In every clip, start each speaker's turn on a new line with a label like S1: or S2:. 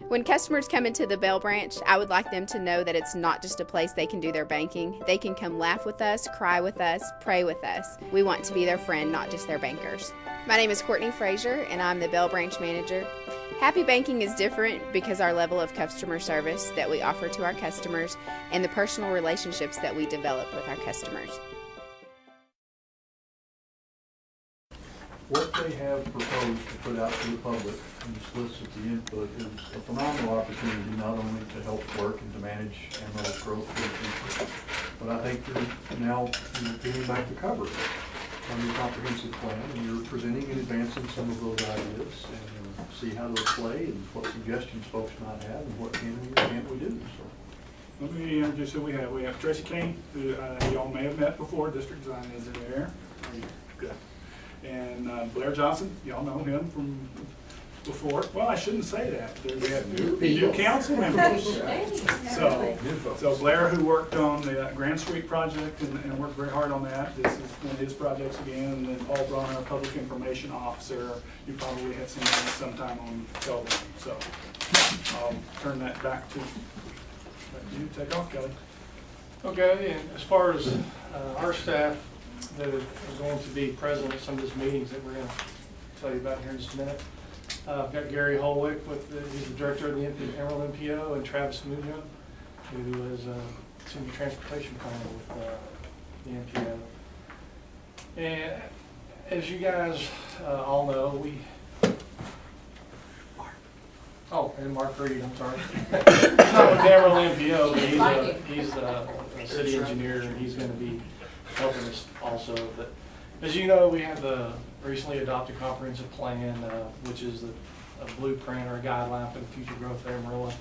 S1: When customers come into the Bell branch, I would like them to know that it's not just a place they can do their banking. They can come laugh with us, cry with us, pray with us. We want to be their friend, not just their bankers. My name is Courtney Frazier, and I'm the Bell branch manager. Happy Banking is different because our level of customer service that we offer to our customers and the personal relationships that we develop with our customers.
S2: What they have proposed to put out to the public and to solicit the input is a phenomenal opportunity not only to help work and to manage Amarillo's growth for the future, but I think you're now getting back to cover it on your comprehensive plan, and you're presenting and advancing some of those ideas and see how those play and what suggestions folks might have and what can we or can't we do. So.
S3: Let me introduce who we have. We have Tracy Kane, who y'all may have met before. District Design is in there. Good. And Blair Johnson, y'all know him from before. Well, I shouldn't say that. We have new council members. So Blair, who worked on the Grand Street project and worked very hard on that. This is one of his projects again. And then Paul Braun, our public information officer. You probably have seen him sometime on television. So I'll turn that back to you. Take off, Kelly.
S4: Okay, and as far as our staff that are going to be present at some of these meetings that we're going to tell you about here in just a minute. I've got Gary Holwick, he's the director of the Amarillo MPO, and Travis Munoz, who is senior transportation planner with the MPO. And as you guys all know, and Mark Reed, I'm sorry. He's not with the Amarillo MPO, but he's a city engineer, and he's going to be helping us also. But as you know, we have the recently adopted comprehensive plan, which is a blueprint or a guideline for the future growth of Amarillo.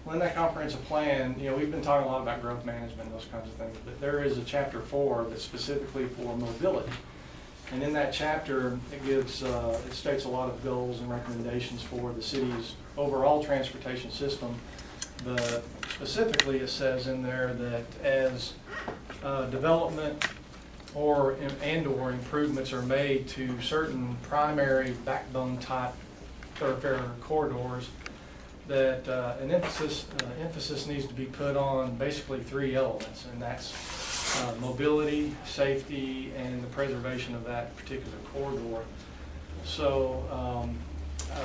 S4: Well, in that comprehensive plan, we've been talking a lot about growth management and those kinds of things, but there is a chapter 4 that's specifically for mobility. And in that chapter, it states a lot of goals and recommendations for the city's overall transportation system. But specifically, it says in there that as development or improvements are made to certain primary backbone type thoroughfare corridors, that an emphasis needs to be put on basically 3 elements, and that's mobility, safety, and the preservation of that particular corridor. So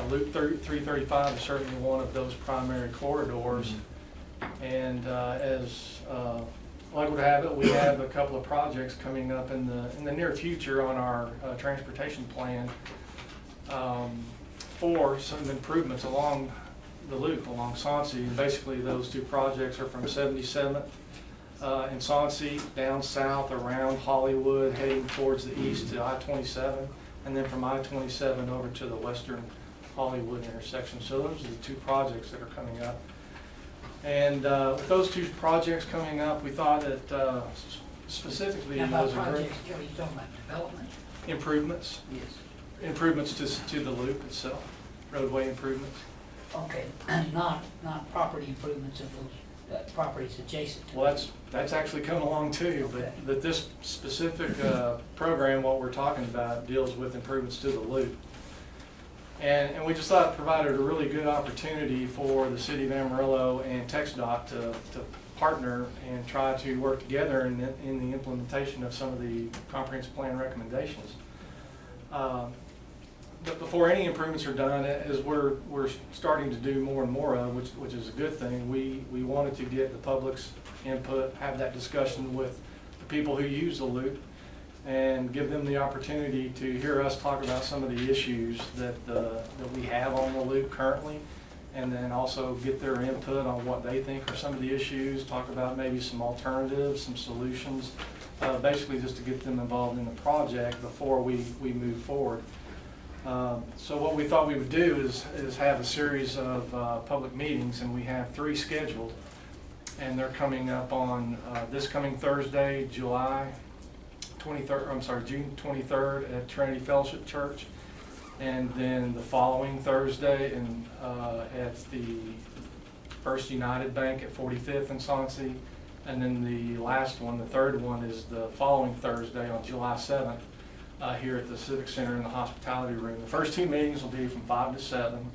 S4: Loop 335 is certainly one of those primary corridors, and as like would have it, we have a couple of projects coming up in the near future on our transportation plan for some improvements along the loop along Soncy. And basically, those 2 projects are from 77th in Soncy down south around Hollywood, heading towards the east to I-27, and then from I-27 over to the western Hollywood intersection. So those are the 2 projects that are coming up. And with those 2 projects coming up, we thought that specifically those are great.
S5: Are you talking about development?
S4: Improvements.
S5: Yes.
S4: Improvements to the loop itself, roadway improvements.
S5: Okay, and not property improvements of those properties adjacent to.
S4: Well, that's actually coming along too,
S5: okay.
S4: but this specific program, what we're talking about, deals with improvements to the loop. And we just thought it provided a really good opportunity for the City of Amarillo and TxDOT to partner and try to work together in the implementation of some of the comprehensive plan recommendations. But before any improvements are done, as we're starting to do more and more of, which is a good thing, we wanted to get the public's input, have that discussion with the people who use the loop, and give them the opportunity to hear us talk about some of the issues that we have on the loop currently, and then also get their input on what they think are some of the issues, talk about maybe some alternatives, some solutions, basically just to get them involved in the project before we move forward. So what we thought we would do is have a series of public meetings, and we have 3 scheduled, and they're coming up on this coming Thursday, June 23rd at Trinity Fellowship Church, and then the following Thursday at the First United Bank at 45th and Soncy, and then the last one, the 3rd one, is the following Thursday on July 7th here at the Civic Center in the Hospitality Room. The first 2 meetings will be from 5 to 7.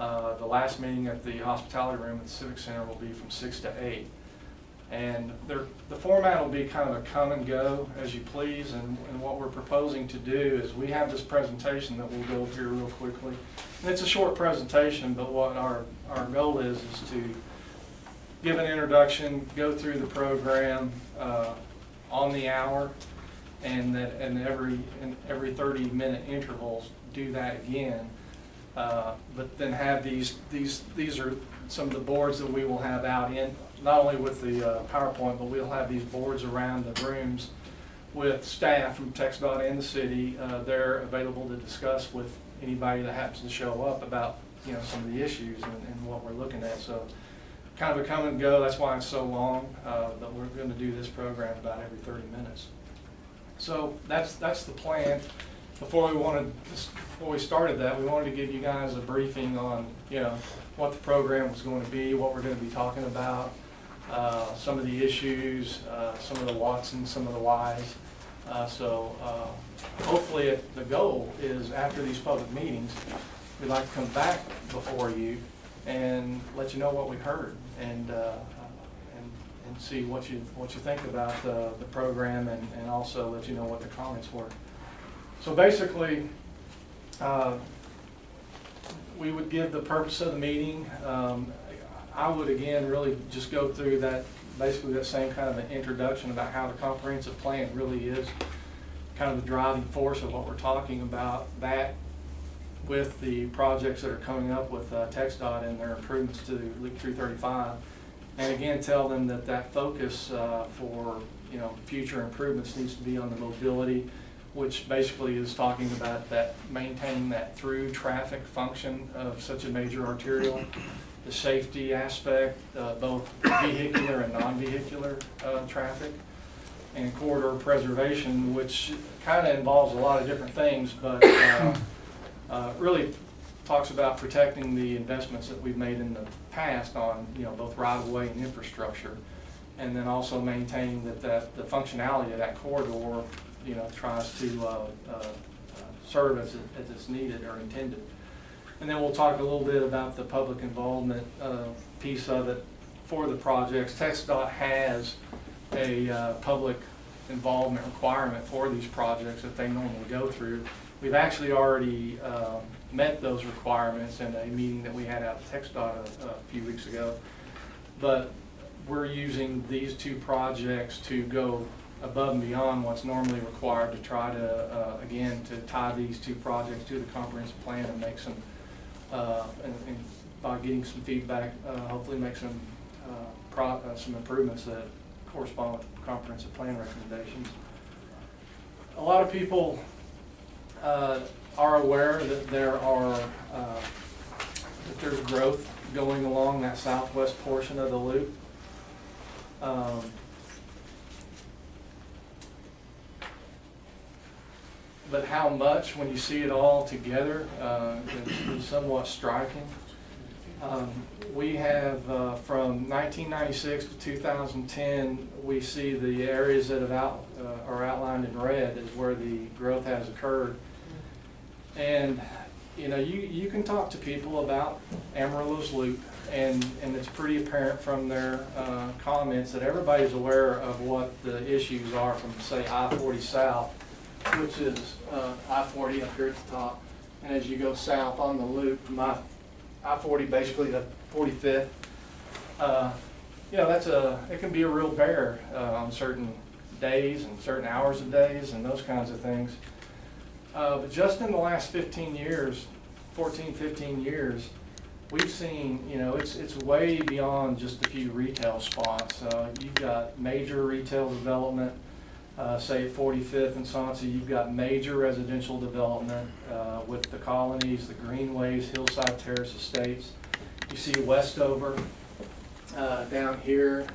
S4: The last meeting at the hospitality room at the Civic Center will be from 6 to 8. And the format will be kind of a come and go as you please, and what we're proposing to do is we have this presentation that we'll go through real quickly. And it's a short presentation, but what our goal is to give an introduction, go through the program on the hour, and every 30-minute intervals do that again. But then have these are some of the boards that we will have out in, not only with the PowerPoint, but we'll have these boards around the rooms with staff from TxDOT and the city. They're available to discuss with anybody that happens to show up about some of the issues and what we're looking at. So kind of a come and go. That's why it's so long. That we're going to do this program about every 30 minutes. So that's the plan. Before we started that, we wanted to give you guys a briefing on what the program was going to be, what we're going to be talking about, some of the issues, some of the whats and some of the whys. So hopefully the goal is after these public meetings, we'd like to come back before you and let you know what we heard and see what you think about the program, and also let you know what the comments were. So basically, we would give the purpose of the meeting. I would again really just go through basically that same kind of an introduction about how the comprehensive plan really is kind of the driving force of what we're talking about, that with the projects that are coming up with TxDOT and their improvements to Loop 335. And again, tell them that focus for future improvements needs to be on the mobility, which basically is talking about maintaining that through traffic function of such a major arterial, the safety aspect, both vehicular and non-vehicular traffic, and corridor preservation, which kind of involves a lot of different things, but really talks about protecting the investments that we've made in the past on both right-of-way and infrastructure, and then also maintaining that the functionality of that corridor tries to serve as it's needed or intended. And then we'll talk a little bit about the public involvement piece of it for the projects. TxDOT has a public involvement requirement for these projects that they normally go through. We've actually already met those requirements in a meeting that we had out at TxDOT a few weeks ago. But we're using these two projects to go above and beyond what's normally required to try to, again, to tie these two projects to the comprehensive plan and make some, and by getting some feedback, hopefully make some improvements that correspond with comprehensive plan recommendations. A lot of people are aware that there's growth going along that southwest portion of the loop. But how much, when you see it all together, is somewhat striking. We have, from 1996 to 2010, we see the areas that are outlined in red as where the growth has occurred. And you can talk to people about Amarillo's loop, and it's pretty apparent from their comments that everybody's aware of what the issues are from, say, I-40 south, which is I-40 up here at the top, and as you go south on the loop from I-40 basically to 45th, it can be a real bear on certain days and certain hours of days and those kinds of things. But just in the last 15 years, 14, 15 years, we've seen, it's way beyond just a few retail spots. You've got major retail development, say at 45th and Sonsa, you've got major residential development with the colonies, the greenways, Hillside Terrace Estates. You see Westover down here.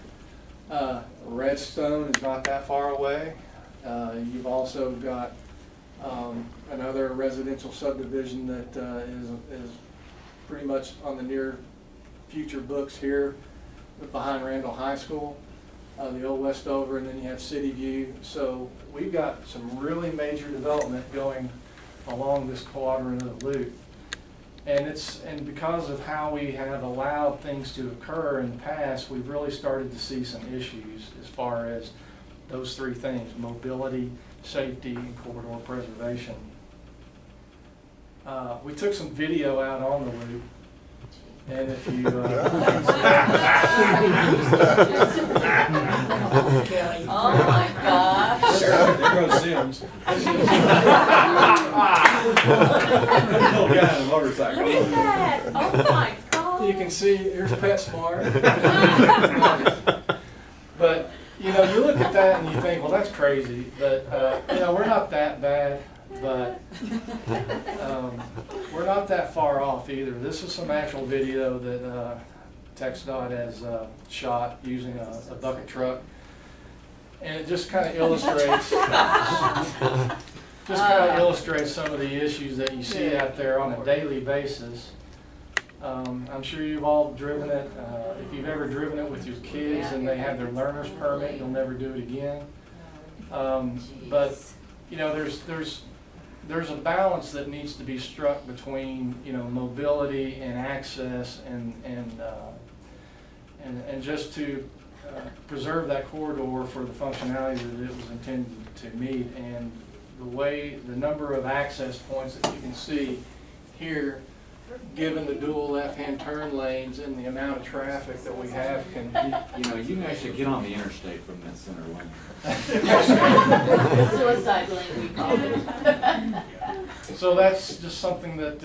S4: Redstone is not that far away. You've also got another residential subdivision that is pretty much on the near future books here behind Randall High School. The old Westover, and then you have City View. So we've got some really major development going along this quadrant of the loop. And because of how we have allowed things to occur in the past, we've really started to see some issues as far as those three things: mobility, safety, and corridor preservation. We took some video out on the loop, and if you
S6: Oh my gosh.
S7: There goes Sims. Little guy on a motorcycle.
S6: Look at that. Oh my God.
S4: you can see here's PetSmart. But you know, you look at that and you think, well, that's crazy. But you know, we're not that bad. But we're not that far off either. This is some actual video that TxDOT has shot using a bucket truck, and it just kind of illustrates some of the issues that you see out there on a daily basis. I'm sure you've all driven it. If you've ever driven it with your kids and they have their learner's permit, you'll never do it again. But you know, there's a balance that needs to be struck between, you know, mobility and access and just to preserve that corridor for the functionality that it was intended to meet. And the number of access points that you can see here, given the dual left-hand turn lanes and the amount of traffic that we have, can
S8: You know, you can actually get on the interstate from that center lane.
S6: The suicide lane, we call it.
S4: So that's just something that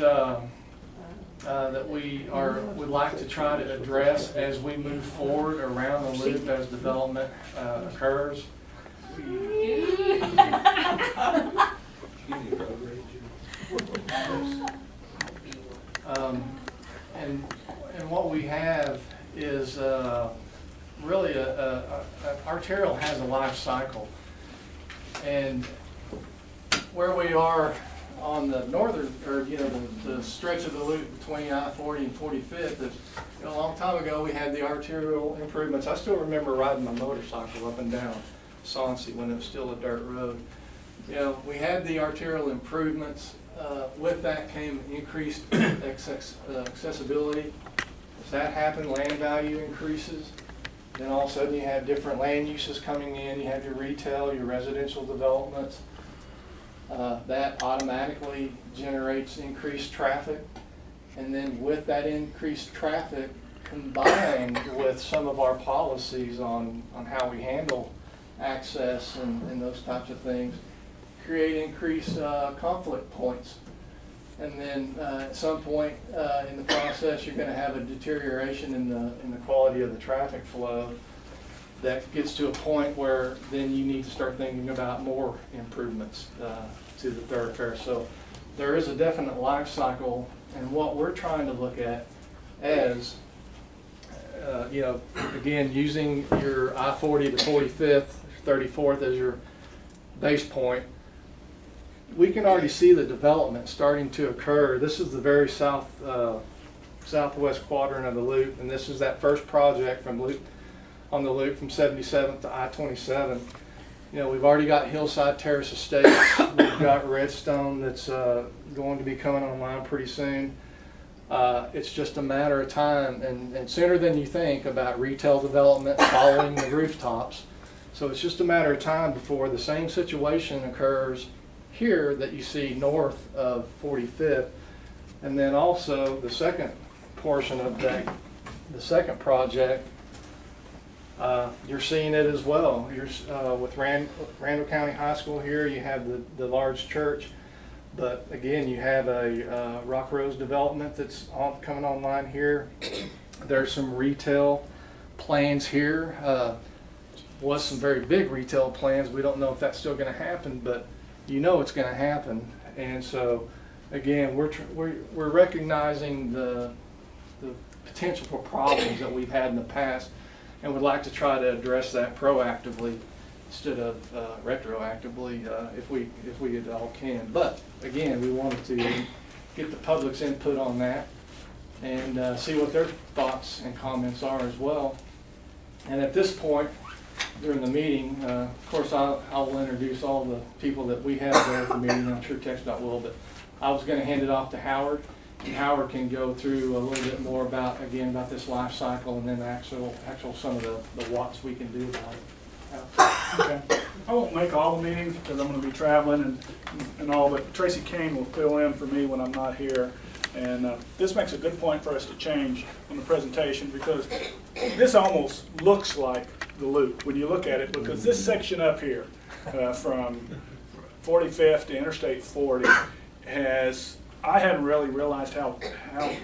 S4: that we would like to try to address as we move forward around the loop as development occurs. And what we have is really arterial has a life cycle, and where we are on the northern, or you know, the stretch of the loop between I-40 and 45th, is, you know, a long time ago we had the arterial improvements. I still remember riding my motorcycle up and down Sauncey when it was still a dirt road. You know, we had the arterial improvements. With that came increased accessibility. As that happened, land value increases. Then all of a sudden you have different land uses coming in. You have your retail, your residential developments. That automatically generates increased traffic. And then with that increased traffic, combined with some of our policies on how we handle access and those types of things, create increased conflict points. And then at some point in the process, you're going to have a deterioration in the quality of the traffic flow that gets to a point where then you need to start thinking about more improvements to the thoroughfare. So there is a definite life cycle, and what we're trying to look at as, you know, again, using your I-40 to 45th, 34th as your base point, we can already see the development starting to occur. This is the very southwest quadrant of the loop, and this is that first project on the loop from 77th to I-27. You know, we've already got Hillside Terrace Estates. We've got Redstone that's going to be coming online pretty soon. It's just a matter of time, and sooner than you think, about retail development following the rooftops. So it's just a matter of time before the same situation occurs here that you see north of 45th. And then also the second portion of that, the second project, you're seeing it as well. You're with Randall County High School here, you have the large church, but again, you have a Rock Rose development that's coming online here. There's some retail plans here. Was some very big retail plans. We don't know if that's still going to happen, but you know it's going to happen. And so again, we're recognizing the potential for problems that we've had in the past, and would like to try to address that proactively instead of retroactively if we at all can. But again, we wanted to get the public's input on that and see what their thoughts and comments are as well. And at this point during the meeting, of course I will introduce all the people that we have there at the meeting. I'm sure TxDOT will, but I was going to hand it off to Howard. Howard can go through a little bit more about, again, about this life cycle and then actual some of the what's we can do about it.
S3: Okay. I won't make all the meetings because I'm going to be traveling and all, but Tracy Kane will fill in for me when I'm not here. And this makes a good point for us to change on the presentation, because this almost looks like the loop when you look at it, because this section up here from 45th to Interstate 40 has, I hadn't really realized how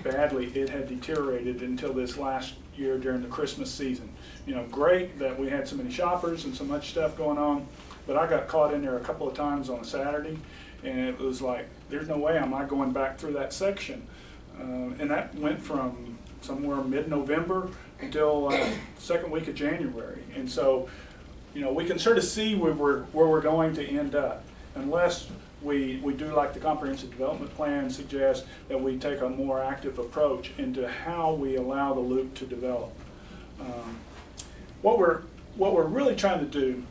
S3: badly it had deteriorated until this last year during the Christmas season. You know, great that we had so many shoppers and so much stuff going on, but I got caught in there a couple of times on a Saturday, and it was like, there's no way am I going back through that section. And that went from somewhere mid-November until second week of January. And so, you know, we can sort of see where we're going to end up, unless we do like the comprehensive development plan suggests, that we take a more active approach into how we allow the loop to develop. What we're really trying to do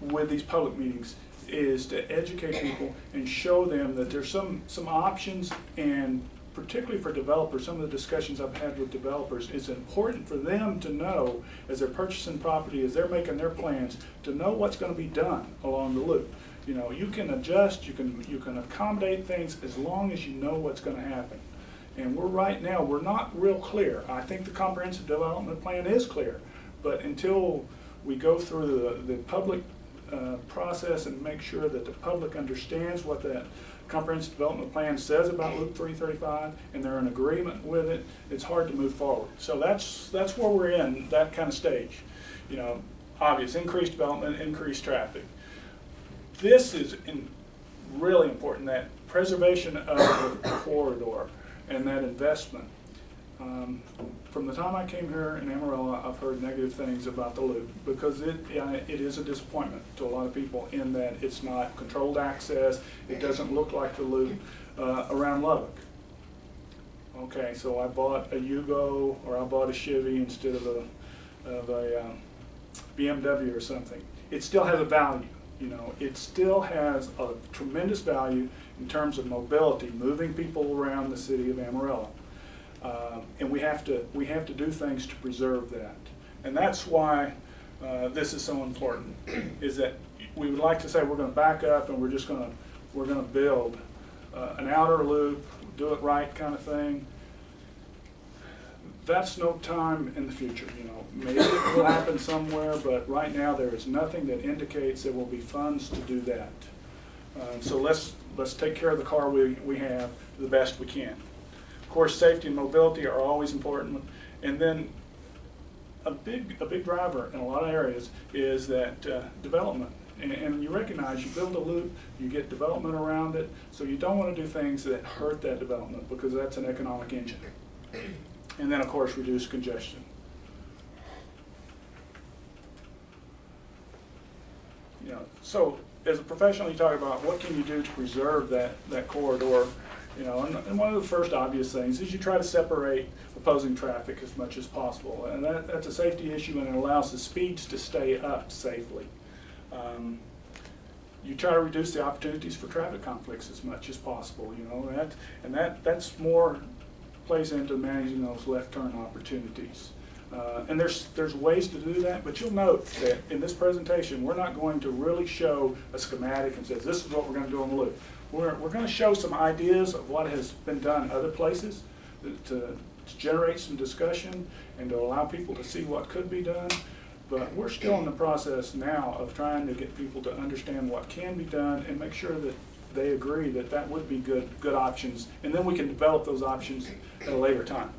S3: with these public meetings is to educate people and show them that there's some options, and particularly for developers, some of the discussions I've had with developers, it's important for them to know, as they're purchasing property, as they're making their plans, to know what's going to be done along the loop. You know, you can adjust, you can accommodate things as long as you know what's going to happen. And right now, we're not real clear. I think the comprehensive development plan is clear, but until we go through the public process and make sure that the public understands what that comprehensive development plan says about Loop 335 and they're in agreement with it, it's hard to move forward. So that's where we're in, that kind of stage. You know, obvious increased development, increased traffic. This is really important, that preservation of the corridor and that investment. From the time I came here in Amarillo, I've heard negative things about the loop, because it is a disappointment to a lot of people in that it's not controlled access. It doesn't look like the loop around Lubbock. Okay, so I bought a Yugo or I bought a Chevy instead of a BMW or something. It still has a value. You know, it still has a tremendous value in terms of mobility, moving people around the city of Amarillo. And we have to do things to preserve that. And that's why this is so important, is that we would like to say we're going to back up and we're going to build an outer loop, do it right kind of thing. That's no time in the future. You know, maybe it will happen somewhere, but right now there is nothing that indicates there will be funds to do that. So let's take care of the car we have the best we can. Of course, safety and mobility are always important, and then a big driver in a lot of areas is that development. And you recognize you build a loop, you get development around it, so you don't want to do things that hurt that development, because that's an economic engine. And then, of course, reduce congestion. You know, so as a professional, you talk about what can you do to preserve that corridor. You know, and one of the first obvious things is you try to separate opposing traffic as much as possible, and that's a safety issue, and it allows the speeds to stay up safely. You try to reduce the opportunities for traffic conflicts as much as possible. You know, that's more plays into managing those left turn opportunities. And there's ways to do that, but you'll note that in this presentation, we're not going to really show a schematic and says this is what we're going to do on the loop. We're going to show some ideas of what has been done other places to generate some discussion and to allow people to see what could be done. But we're still in the process now of trying to get people to understand what can be done and make sure that they agree that that would be good options, and then we can develop those options at a later time.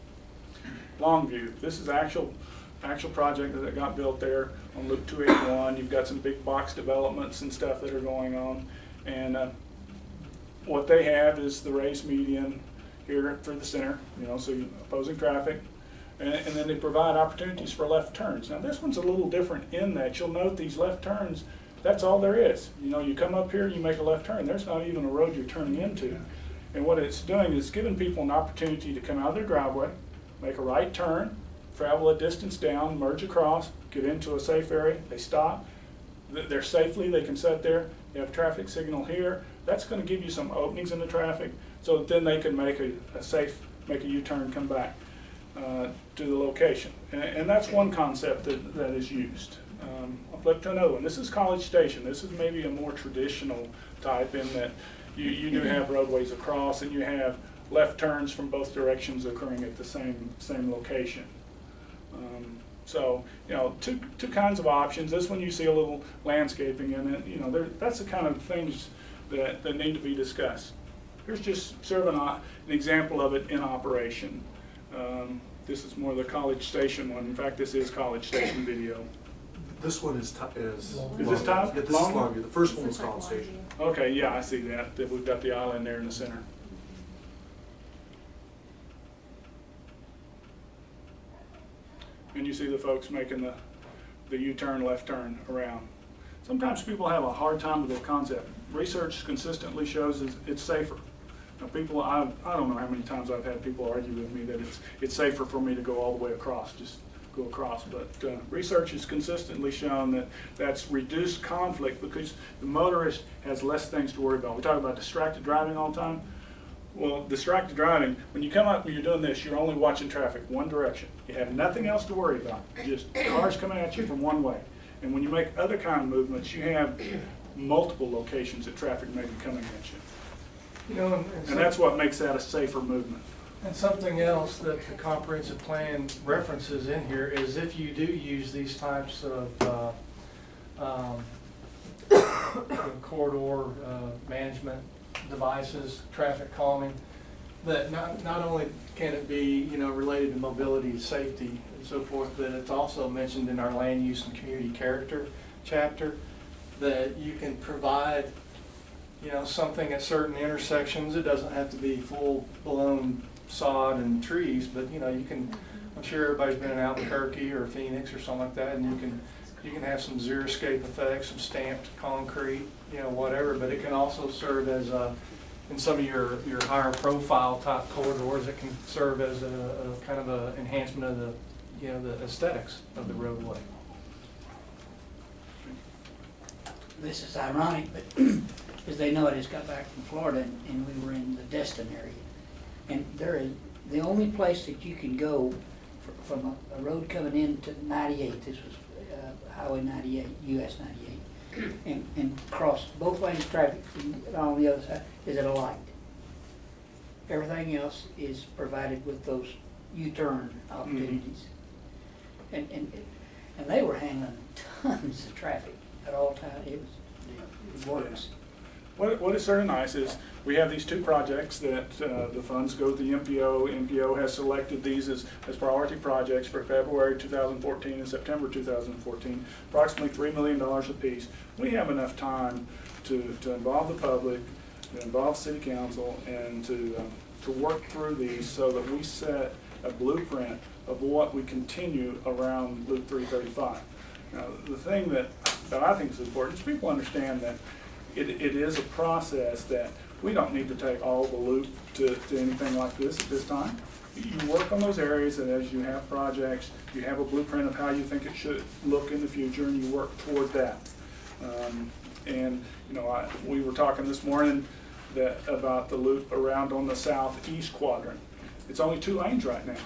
S3: Longview, this is actual project that got built there on Loop 281. You've got some big box developments and stuff that are going on, and what they have is the raised median here through the center, you know, so you're opposing traffic, and then they provide opportunities for left turns. Now this one's a little different in that you'll note these left turns, that's all there is. You know, you come up here, you make a left turn. There's not even a road you're turning into. And what it's doing is giving people an opportunity to come out of their driveway, make a right turn, travel a distance down, merge across, get into a safe area. They stop. They're safely, they can sit there. They have a traffic signal here. That's going to give you some openings in the traffic, so that then they can make a safe, make a U-turn, come back to the location. And that's one concept that is used. I'll flip to another one. This is College Station. This is maybe a more traditional type in that you do have roadways across and you have left turns from both directions occurring at the same location. So, you know, two kinds of options. This one you see a little landscaping in it. You know, that's the kind of things that need to be discussed. Here's just sort of an example of it in operation. This is more the College Station one. In fact, this is College Station video.
S9: This one is
S3: this Todd?
S9: Yeah, this is Longview. The first one was College Station.
S3: Okay, yeah, I see that. We've got the island there in the center. And you see the folks making the U-turn, left turn around. Sometimes people have a hard time with the concept. Research consistently shows it's safer. Now people, I don't know how many times I've had people argue with me that it's safer for me to go all the way across, just go across. But research has consistently shown that that's reduced conflict because the motorist has less things to worry about. We talk about distracted driving all the time. Well, distracted driving, when you come up and you're doing this, you're only watching traffic one direction. You have nothing else to worry about, just cars coming at you from one way. And when you make other kind of movements, you have multiple locations that traffic may be coming at you.
S4: You know,
S3: and that's what makes that a safer movement.
S4: And something else that the comprehensive plan references in here is if you do use these types of corridor management devices, traffic calming, that not only can it be, you know, related to mobility, safety, and so forth, but it's also mentioned in our land use and community character chapter that you can provide, you know, something at certain intersections. It doesn't have to be full blown sod and trees, but you know, you can. I'm sure everybody's been in Albuquerque or Phoenix or something like that, and you can have some xeriscape effects, some stamped concrete, you know, whatever. But it can also serve as in some of your higher profile type corridors, it can serve as a kind of a enhancement of the, you know, the aesthetics of the roadway.
S5: This is ironic, but as they know, I just got back from Florida and we were in the Destin area. And there is the only place that you can go from a road coming into 98, this was Highway 98, US 98, and cross both lanes of traffic on the other side is at a light. Everything else is provided with those U-turn opportunities. And they were handling tons of traffic at all times. It works.
S3: What is sort of nice is we have these two projects that the funds go to the MPO. MPO has selected these as priority projects for February 2014 and September 2014, approximately $3 million apiece. We have enough time to involve the public, to involve City Council, and to work through these so that we set a blueprint of what we continue around Loop 335. Now, the thing that I think is important is people understand that it is a process that we don't need to take all the loop to anything like this at this time. You work on those areas, and as you have projects, you have a blueprint of how you think it should look in the future, and you work toward that. And you know, we were talking this morning about the loop around on the southeast quadrant. It's only 2 lanes right now.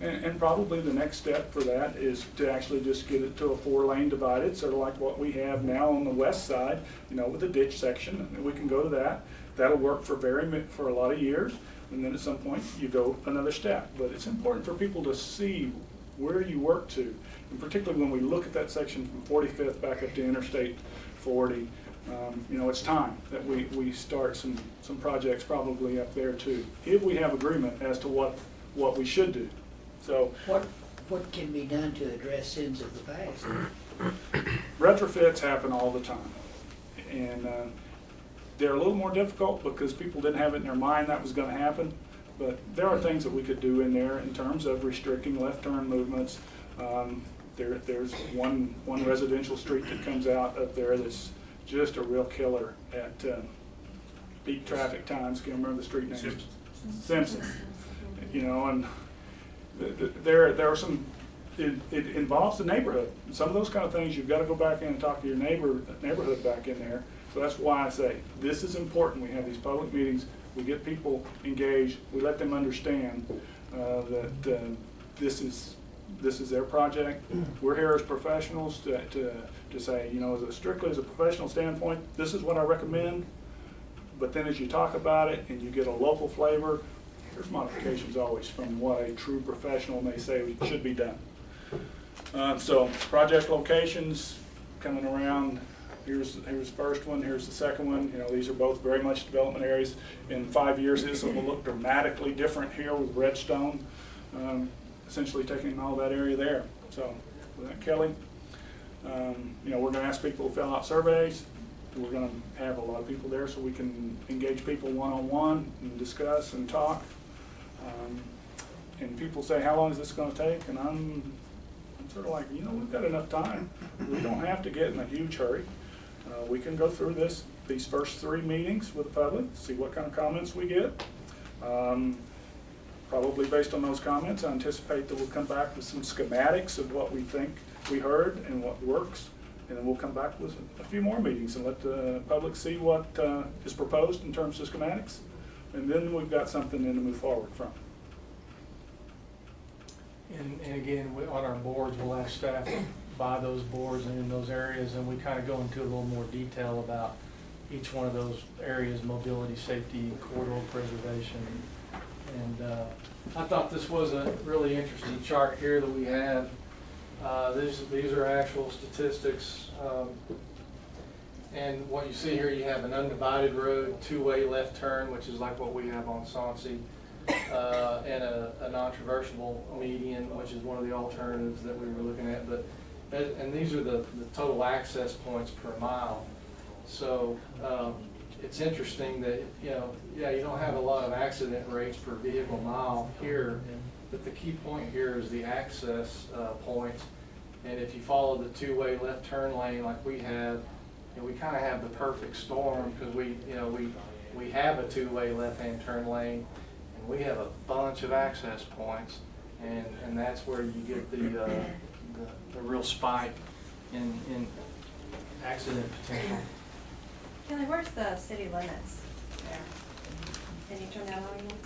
S3: And probably the next step for that is to actually just get it to a 4-lane divided, sort of like what we have now on the west side, you know, with the ditch section. And we can go to that. That'll work for a lot of years, and then at some point you go another step. But it's important for people to see where you work to, and particularly when we look at that section from 45th back up to Interstate 40. You know, it's time that we start some projects probably up there too, if we have agreement as to what we should do. So
S5: what can be done to address sins of the past?
S3: Retrofits happen all the time, and they're a little more difficult because people didn't have it in their mind that was going to happen. But there are things that we could do in there in terms of restricting left turn movements. There's one residential street that comes out up there that's just a real killer at peak traffic times. Can't remember the street name. Simpson. You know, and there are some. It involves the neighborhood. Some of those kind of things you've got to go back in and talk to your neighborhood back in there. So that's why I say this is important. We have these public meetings. We get people engaged, we let them understand that this is their project. We're here as professionals to say, you know, strictly as a professional standpoint, this is what I recommend. But then as you talk about it and you get a local flavor, there's modifications always from what a true professional may say should be done. So project locations coming around. Here's the first one, here's the second one. You know, these are both very much development areas. In 5 years, this will look dramatically different here with Redstone, essentially taking all that area there. So with that, Kelly, you know, we're going to ask people to fill out surveys. We're going to have a lot of people there so we can engage people one-on-one and discuss and talk. And people say, how long is this going to take? And I'm sort of like, you know, we've got enough time. We don't have to get in a huge hurry. We can go through these first 3 meetings with the public, see what kind of comments we get. Probably based on those comments, I anticipate that we'll come back with some schematics of what we think we heard and what works. And then we'll come back with a few more meetings and let the public see what is proposed in terms of schematics. And then we've got something then to move forward from.
S4: And again, on our boards, we'll ask staff by those boards and in those areas, and we kind of go into a little more detail about each one of those areas: mobility, safety, corridor preservation. And I thought this was a really interesting chart here that we have. These are actual statistics, and what you see here, you have an undivided road, 2-way left turn, which is like what we have on Soncy, and a non-traversable median, which is one of the alternatives that we were looking at. And these are the total access points per mile. So it's interesting that, you know, yeah, you don't have a lot of accident rates per vehicle mile here, but the key point here is the access points. And if you follow the 2-way left turn lane like we have, you know, we kind of have the perfect storm, because we have a 2-way left-hand turn lane, and we have a bunch of access points, and that's where you get the real spike in accident potential.
S10: Kelly, where's the city limits there? Can you turn that on again?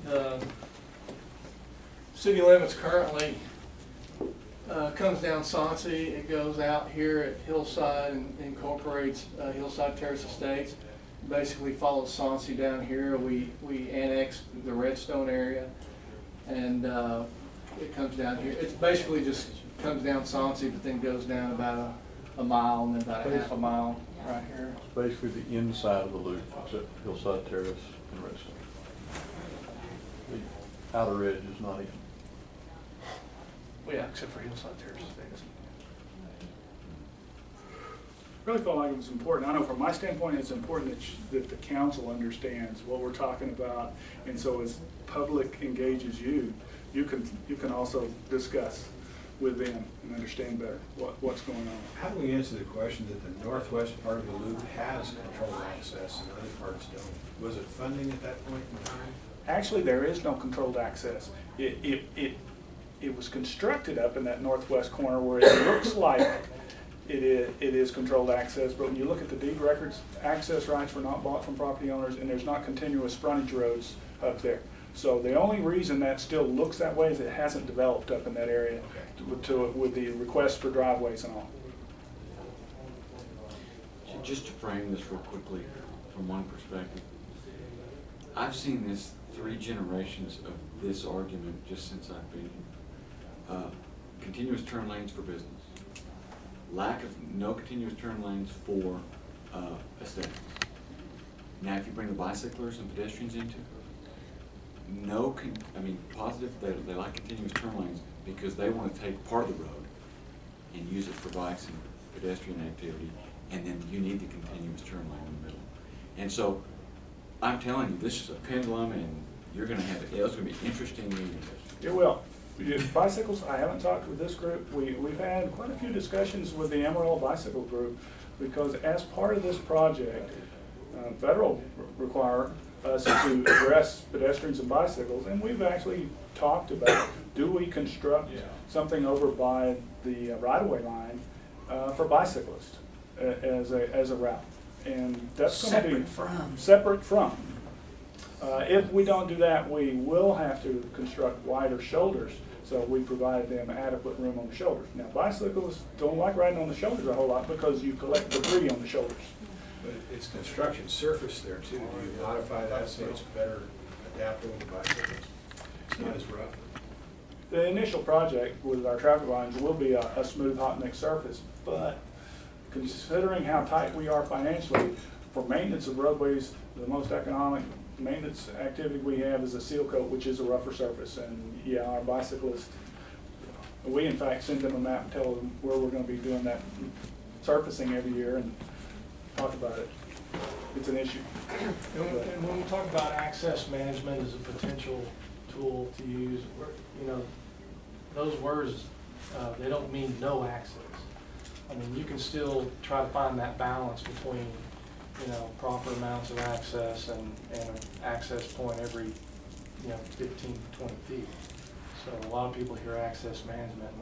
S4: The city limits currently comes down Soncy. It goes out here at Hillside and incorporates Hillside Terrace Estates. Basically follows Soncy down here. We annex the Redstone area, and it comes down here. It's basically just comes down Soncy, but then goes down about a mile and then about a half a mile right here.
S2: It's basically the inside of the loop, except Hillside Terrace and Redstone. The outer edge is not even.
S4: Well, yeah, except for Hillside Terrace Estates.
S3: Really felt like it was important. I know from my standpoint, it's important that the council understands what we're talking about, and so as public engages you, you can also discuss with them and understand better what's going on.
S7: How do we answer the question that the northwest part of the loop has controlled access and other parts don't? Was it funding at that point in time?
S3: Actually, there is no controlled access. It was constructed up in that northwest corner where it looks like it is controlled access, but when you look at the deed records, access rights were not bought from property owners, and there's not continuous frontage roads up there. So the only reason that still looks that way is it hasn't developed up in that area with the request for driveways and all.
S8: Just to frame this real quickly from one perspective, I've seen this 3 generations of this argument just since I've been here. Continuous turn lanes for business. Lack of no continuous turn lanes for aesthetics. Now if you bring the bicyclers and pedestrians into positive, they like continuous turn lanes because they want to take part of the road and use it for bikes and pedestrian activity, and then you need the continuous turn lane in the middle. And so I'm telling you, this is a pendulum, and you're going to have it's going to be interesting meetings.
S3: It will. Bicycles, I haven't talked with this group. We've had quite a few discussions with the Amarillo Bicycle Group, because as part of this project, federal require us to address pedestrians and bicycles, and we've actually talked about, do we construct something over by the right-of-way line for bicyclists as a route? And that's going to be
S5: Separate from.
S3: separate from. If we don't do that, we will have to construct wider shoulders, so we provide them adequate room on the shoulders. Now, bicyclists don't like riding on the shoulders a whole lot because you collect debris on the shoulders.
S7: But it's construction surface there too. Do you modify that so it's better adaptable to bicycles? It's not as rough.
S3: The initial project with our traffic lines will be a smooth hot mix surface, but considering how tight we are financially, for maintenance of roadways, the most economic maintenance activity we have is a seal coat, which is a rougher surface. And yeah, our bicyclists, we in fact send them a map and tell them where we're going to be doing that surfacing every year and talk about it. It's an issue.
S4: And when we talk about access management as a potential tool to use, you know, those words, they don't mean no access. I mean, you can still try to find that balance between, you know, proper amounts of access and an access point every, you know, 15 to 20 feet. So a lot of people hear access management and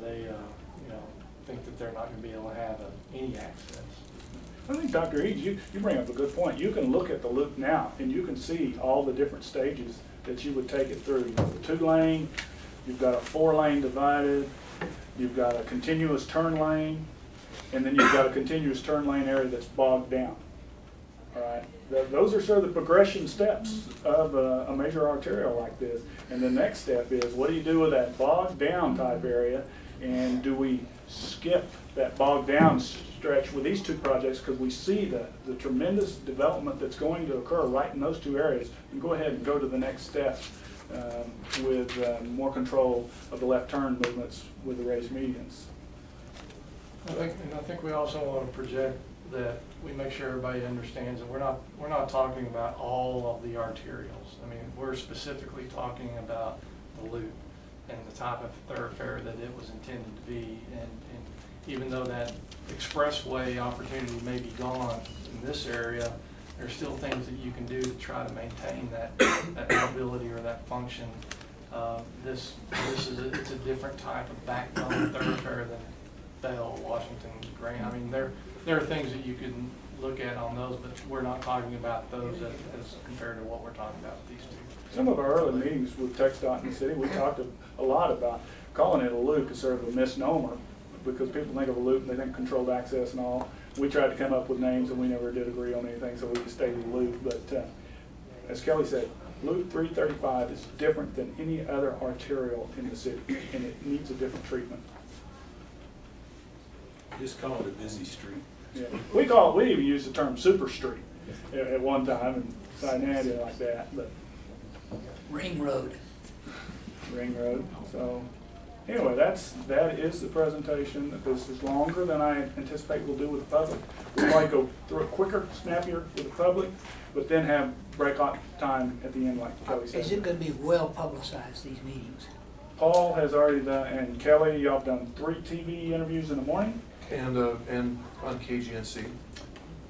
S4: they, you know, think that they're not going to be able to have any access.
S3: I think, Dr. Eads, you bring up a good point. You can look at the loop now, and you can see all the different stages that you would take it through. You have a 2-lane, you've got a 4-lane divided, you've got a continuous turn lane, and then you've got a continuous turn lane area that's bogged down. All right? Those are sort of the progression steps of a major arterial like this. And the next step is, what do you do with that bogged down type area, and do we skip that bogged down stretch with these two projects because we see the tremendous development that's going to occur right in those two areas, and go ahead and go to the next step with more control of the left turn movements with the raised medians.
S4: I think we also want to project that we make sure everybody understands that we're not talking about all of the arterials. I mean, we're specifically talking about the loop and the type of thoroughfare that it was intended to be. And even though that expressway opportunity may be gone in this area, there's still things that you can do to try to maintain that mobility or that function. It's a different type of backbone thoroughfare than Bell, Washington, Grant. I mean, there are things that you can look at on those, but we're not talking about those as compared to what we're talking about with these two.
S3: Some of our early meetings with TxDOT in the city, we talked a lot about calling it a loop is sort of a misnomer, because people think of a loop and they think controlled access and all. We tried to come up with names and we never did agree on anything, so we just stayed with loop. But as Kelly said, Loop 335 is different than any other arterial in the city, and it needs a different treatment.
S7: Just call it a busy street.
S3: Yeah. We even used the term super street at one time, and so I named it like that. But
S5: Ring Road.
S3: Ring Road. So anyway, that is the presentation. This is longer than I anticipate we'll do with the public. We'll probably go through it quicker, snappier with the public, but then have breakout time at the end, like Kelly said.
S5: Is it going to be well publicized, these meetings?
S3: Paul has already done, and Kelly, y'all have done 3 TV interviews in the morning.
S9: And on KGNC, as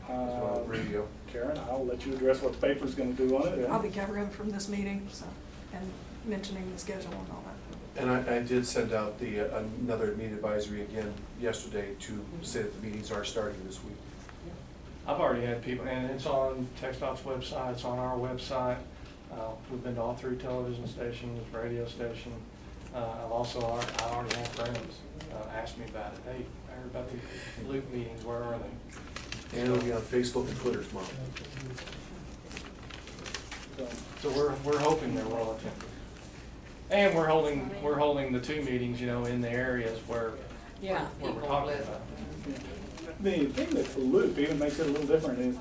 S9: well as radio.
S3: Karen, I'll let you address what the paper's going to do on it.
S11: I'll be covering from this meeting, so, and mentioning the schedule and all that.
S9: And I did send out another meeting advisory again yesterday to say that the meetings are starting this week.
S4: I've already had people, and it's on TxDOT's website, it's on our website. We've been to all 3 television stations, radio station. I already have friends ask me about it. Hey, I heard about the loop meetings, where are they?
S9: And it'll be on Facebook and Twitter tomorrow.
S4: So we're hoping they're well attended. And we're holding the 2 meetings, you know, in the areas where we're talking about.
S3: The thing that the loop even makes it a little different is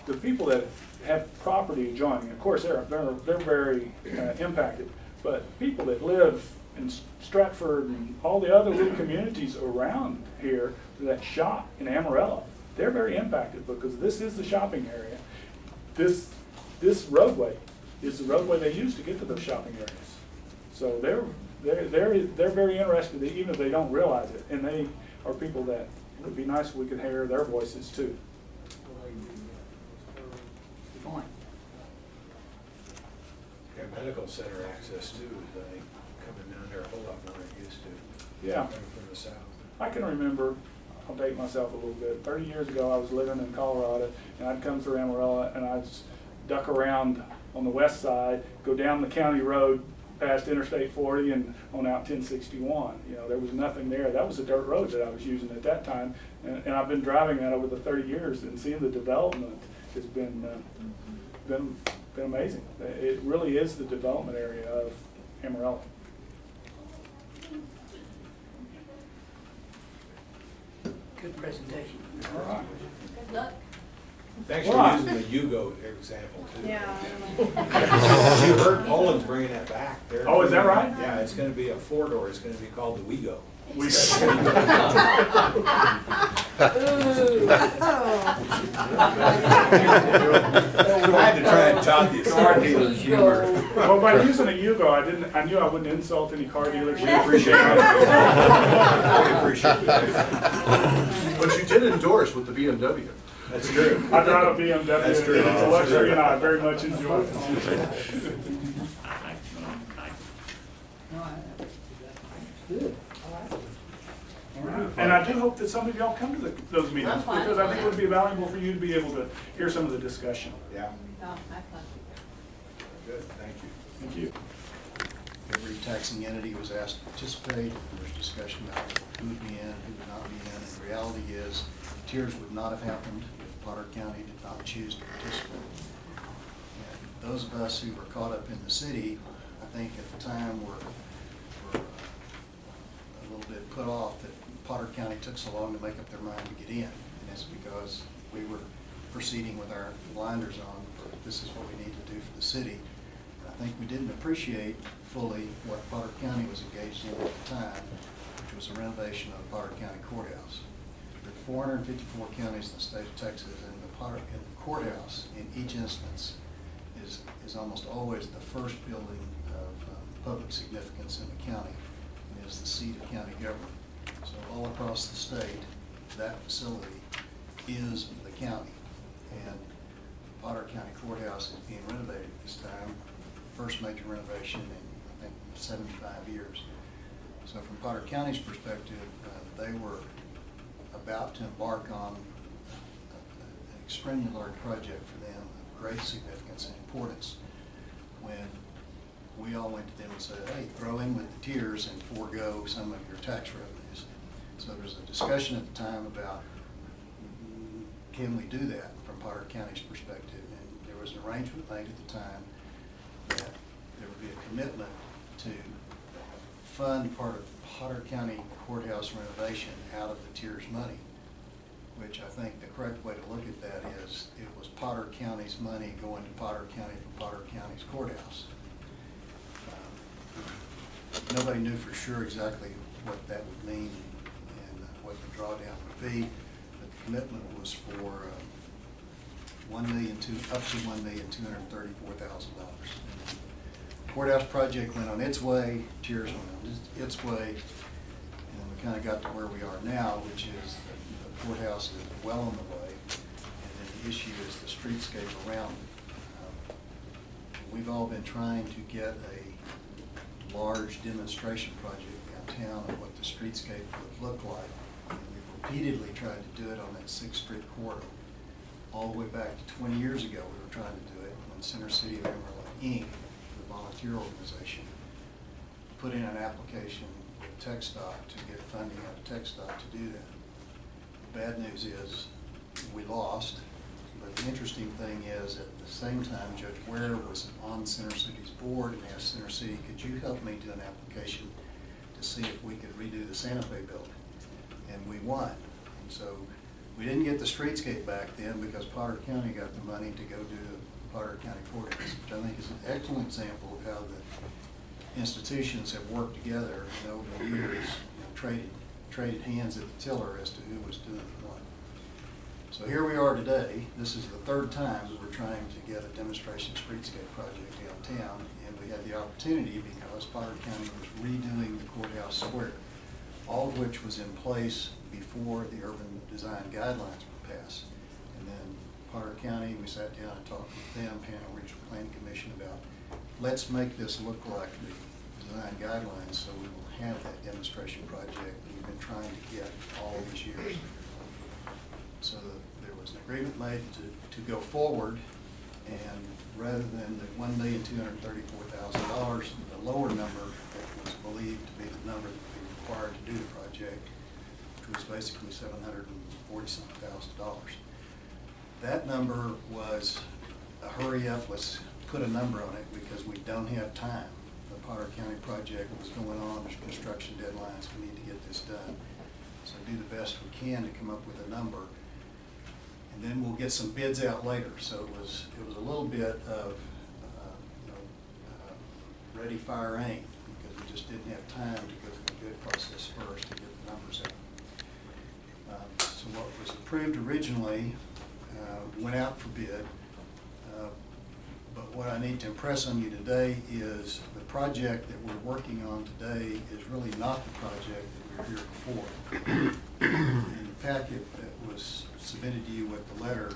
S3: the people that have property adjoining. Of course, they're very impacted, but people that live in Stratford and all the other little communities around here that shop in Amarillo, they're very impacted because this is the shopping area. This roadway is the roadway they use to get to those shopping areas. So they're very interested, even if they don't realize it, and they are people that it would be nice if we could hear their voices too.
S5: Fine.
S7: Yeah, medical center access too, is I think coming down there a whole lot more than it used to.
S3: Yeah.
S7: Coming from the south.
S3: I can remember, I'll date myself a little bit. 30 years ago, I was living in Colorado, and I'd come through Amarillo, and I'd duck around on the west side, go down the county road past Interstate 40 and on out 1061. You know, there was nothing there. That was a dirt road that I was using at that time, and I've been driving that over the 30 years and seeing the development has been amazing. It really is the development area of Amarillo.
S5: Good presentation.
S3: All right.
S6: Good luck.
S7: Thanks
S3: Why?
S7: for using the Yugo example too.
S10: Yeah.
S7: You heard Poland's bringing that back.
S3: Oh, is that right?
S7: Yeah, it's gonna be a four-door, it's gonna be called the Wego.
S3: We
S7: I had to try and top the car dealer's humor.
S3: Well, by using a Yugo, I knew I wouldn't insult any car dealers.
S7: We appreciate it. We appreciate it.
S9: But you did endorse with the BMW.
S7: That's true.
S3: I drive a BMW.
S7: That's true.
S3: It's a luxury, and I very much enjoy it.
S5: Good.
S3: And I do hope that some of y'all come to those meetings,
S6: I'm fine.
S3: because I think it would be valuable for you to be able to hear some of the discussion.
S7: Yeah,
S6: No, have fun.
S7: good, thank you.
S3: Thank you.
S12: Every taxing entity was asked to participate. There was discussion about who would be in, who would not be in. And the reality is, tiers would not have happened if Potter County did not choose to participate. And those of us who were caught up in the city, I think at the time were a little bit put off that Potter County took so long to make up their mind to get in. And it's because we were proceeding with our blinders on. This is what we need to do for the city. I think we didn't appreciate fully what Potter County was engaged in at the time, which was a renovation of the Potter County Courthouse. There are 454 counties in the state of Texas, and the courthouse in each instance is almost always the first building of public significance in the county, and is the seat of county government. So all across the state, that facility is the county, and Potter County Courthouse is being renovated at this time. First major renovation in, I think, 75 years. So from Potter County's perspective, they were about to embark on an extremely large project for them of great significance and importance when we all went to them and said, hey, throw in with the tiers and forego some of your tax revenues. So there was a discussion at the time about, can we do that from Potter County's perspective? And there was an arrangement made at the time that there would be a commitment to fund part of Potter County Courthouse renovation out of the tiers money, which I think the correct way to look at that is it was Potter County's money going to Potter County from Potter County's courthouse. Nobody knew for sure exactly what that would mean and what the drawdown would be, but the commitment was for up to $1,234,000. Courthouse project went on its way, tiers went on its way, and we kind of got to where we are now, which is the courthouse is well on the way, and then the issue is the streetscape around it. We've all been trying to get a large demonstration project downtown of what the streetscape would look like, and we've repeatedly tried to do it on that 6th Street corridor. All the way back to 20 years ago, we were trying to do it when Center City of Amarillo, Inc., the volunteer organization, put in an application with TxDOT to get funding out of TxDOT to do that. The bad news is we lost, but the interesting thing is at the same time, Judge Ware was on Center City's board and asked Center City, could you help me do an application to see if we could redo the Santa Fe building? And we won. And so we didn't get the streetscape back then because Potter County got the money to go do the Potter County Courthouse, which I think is an excellent example of how the institutions have worked together and over the years, traded hands at the tiller as to who was doing what. So here we are today. This is the third time that we're trying to get a demonstration streetscape project downtown, and we had the opportunity because Potter County was redoing the courthouse square, all of which was in place before the urban design guidelines were passed. And then Potter County, we sat down and talked with them, Panhandle Regional Planning Commission, about let's make this look like the design guidelines so we will have that demonstration project that we've been trying to get all these years. So there was an agreement made to go forward, and rather than the $1,234,000, the lower number that was believed to be the number that would be required to do the project, which was basically $740,000. That number was a hurry up, let's put a number on it because we don't have time. The Potter County project was going on, there's construction deadlines, we need to get this done. So do the best we can to come up with a number. And then we'll get some bids out later. So it was a little bit of ready, fire, aim, because we just didn't have time to go through the bid process first to get the numbers out. So what was approved originally went out for bid. But what I need to impress on you today is the project that we're working on today is really not the project that we were here before. In the packet that was submitted to you with the letter,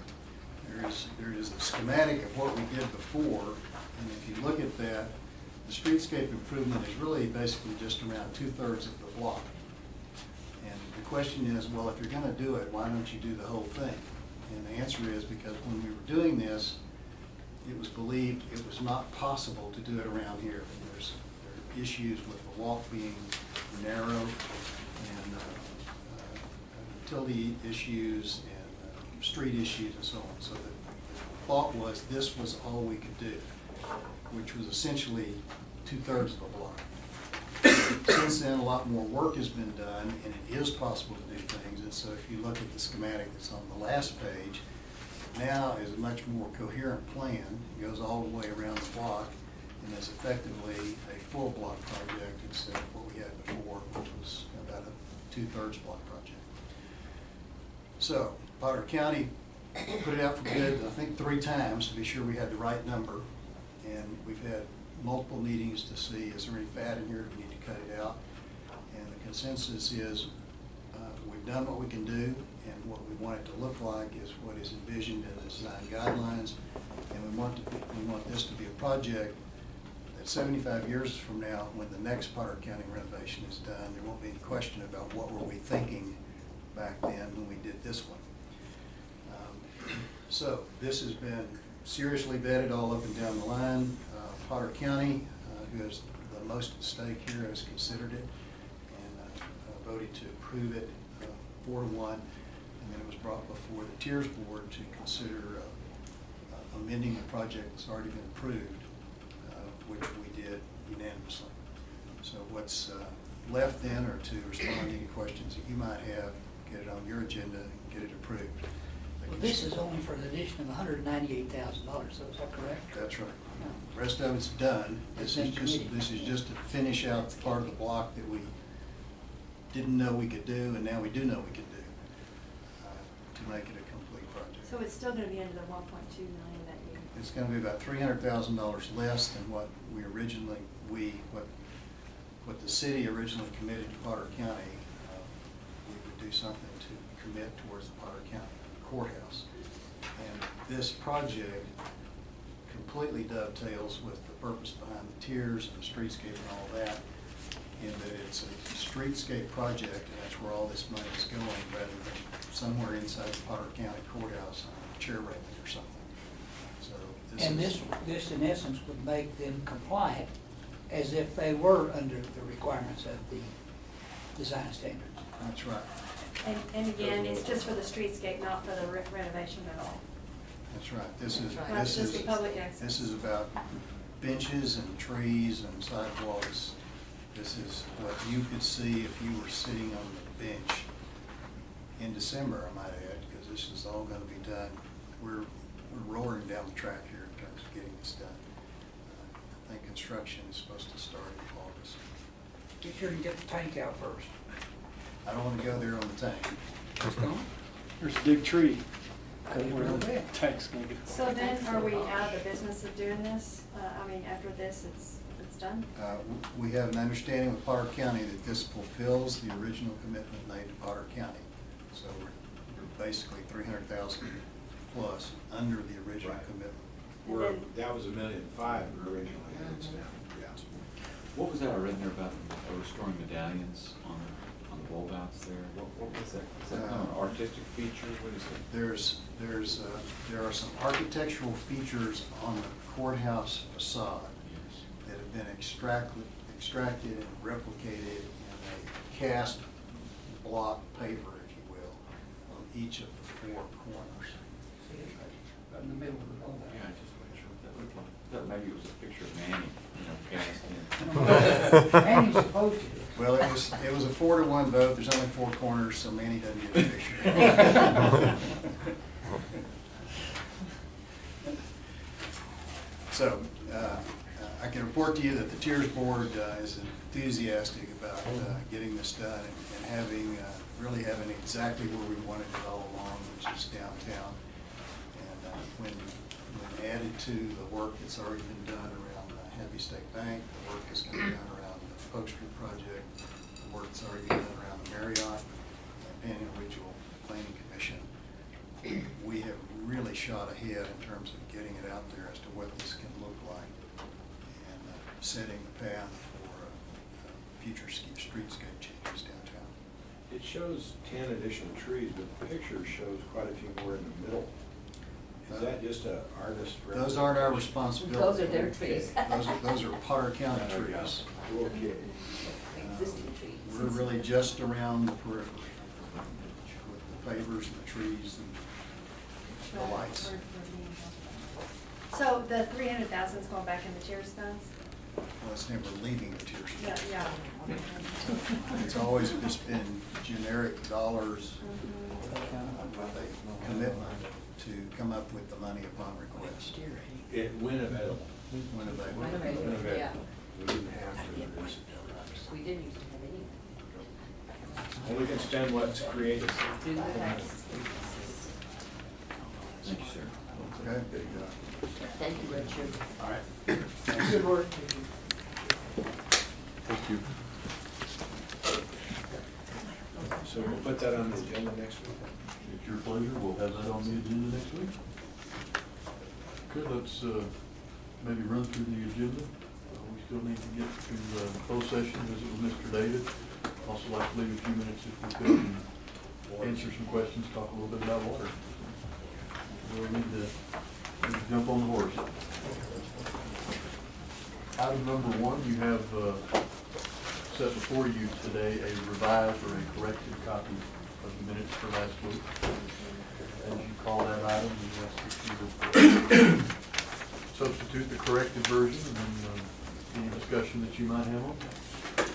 S12: there is a schematic of what we did before, and if you look at that, the streetscape improvement is really basically just around 2/3 of the block. And the question is, well, if you're going to do it, why don't you do the whole thing? And the answer is because when we were doing this, it was believed it was not possible to do it around here. There are issues with the walk being narrow and utility issues and street issues and so on. So the thought was this was all we could do, which was essentially 2/3 of the block. Since then, a lot more work has been done, and it is possible to do things. And so if you look at the schematic that's on the last page, now is a much more coherent plan. It goes all the way around the block and is effectively a full block project instead of what we had before, which was about a 2/3 block project. So Potter County put it out for bid, I think 3 times to be sure we had the right number. And we've had multiple meetings to see, is there any fat in here, do we need to cut it out? And the consensus is we've done what we can do, and what we want it to look like is what is envisioned in the design guidelines. And we want this to be a project that 75 years from now, when the next Potter County renovation is done, there won't be any question about what were we thinking back then when we did this one. So this has been seriously vetted all up and down the line. Potter County, who has the most at stake here, has considered it and voted to approve it 4-1. And then it was brought before the Tiers Board to consider amending the project that's already been approved, which we did unanimously. So what's left then are to respond to any questions that you might have, get it on your agenda, and get it approved.
S5: Well, this is only for an addition of $198,000, so is that correct?
S12: That's right. The rest of it's done. This is just to finish out the part of the block that we didn't know we could do, and now we do know we can do, to make it a complete project.
S10: So it's still going to be under the 1.2 million that you...
S12: It's going to be about $300,000 less than what we originally, what the city originally committed to Potter County. We would do something to commit towards the Potter County courthouse. And this project completely dovetails with the purpose behind the tiers and the streetscape and all that, in that it's a streetscape project, and that's where all this money is going, rather than somewhere inside the Potter County courthouse on a chair railing or something. So
S5: this in essence would make them compliant as if they were under the requirements of the design standards.
S12: That's right.
S10: And again, it's just for the streetscape, not for the renovation at all.
S12: That's right. This is
S10: public access.
S12: This is about benches and trees and sidewalks. This is what you could see if you were sitting on the bench in December, I might add, because this is all going to be done. We're roaring down the track here in terms of getting this done. I think construction is supposed to start in August.
S5: Get sure and get the tank out first.
S12: I don't want to go there on the tank.
S3: There's a big tree.
S5: I didn't know that.
S3: Tank's going to get...
S10: So then, are we out of the business of doing this? I mean, after this, it's done?
S12: We have an understanding with Potter County that this fulfills the original commitment made to Potter County. So we're basically $300,000 plus under the original commitment.
S7: That was $1.5 million originally.
S8: What was that I read there about restoring medallions on on the bulb outs there? What was that? Is that kind of an artistic feature? What is it?
S12: There are some architectural features on the courthouse facade that have been extracted and replicated in a cast block paper, if you will, on each of the four corners.
S5: Right in the middle of the bulb.
S8: Yeah, I just wasn't sure what that looked like. Thought maybe it was a picture of Manny, cast in.
S5: Manny's supposed to.
S12: Well, it was a 4-to-1 vote. There's only 4 corners, so Manny doesn't get a picture. So, I can report to you that the Tiers Board is enthusiastic about getting this done and having, really having exactly where we wanted it all along, which is downtown. And when added to the work that's already been done around Happy State Bank, the work that's going to be done around the Polk Street project, the work that's already been done around the Marriott and Panhandle Regional Planning Commission, we have really shot ahead in terms of getting it out there as to what this can look like and setting the path for future streetscape changes downtown.
S7: It shows 10 additional trees, but the picture shows quite a few more in the middle. Is that just an artist?
S12: Those aren't our responsibility.
S6: Those are their trees.
S12: Those are Potter County trees.
S7: Okay.
S6: Existing trees.
S12: We're really just around the periphery with the pavers and the trees and the lights.
S10: So the 300,000 is going back in the Tiers funds?
S12: Well, it's never leaving the Tiers.
S10: Yeah.
S12: It's always just been generic dollars with a commitment to come up with the money upon request.
S7: When available.
S12: When available.
S6: When available, yeah.
S7: We didn't have to do this.
S6: We didn't used to have any.
S7: And we can spend what's created.
S6: Do the tax.
S8: Thank you, sir.
S12: Okay.
S6: Thank you, Richard.
S7: All right.
S5: Good work.
S2: Thank you.
S7: So we'll put that on the agenda next week.
S2: It's your pleasure. We'll have that on the agenda next week. Good, let's maybe run through the agenda. We still need to get to closed session, visit with Mr. David. Also like to leave a few minutes if we could and answer some questions, talk a little bit about water. We'll need to jump on the horse. Item number 1, you have set before you today a revised or a corrected copy of the minutes for last week. As you call that item, we ask that you would substitute the corrected version and any discussion that you might have on that.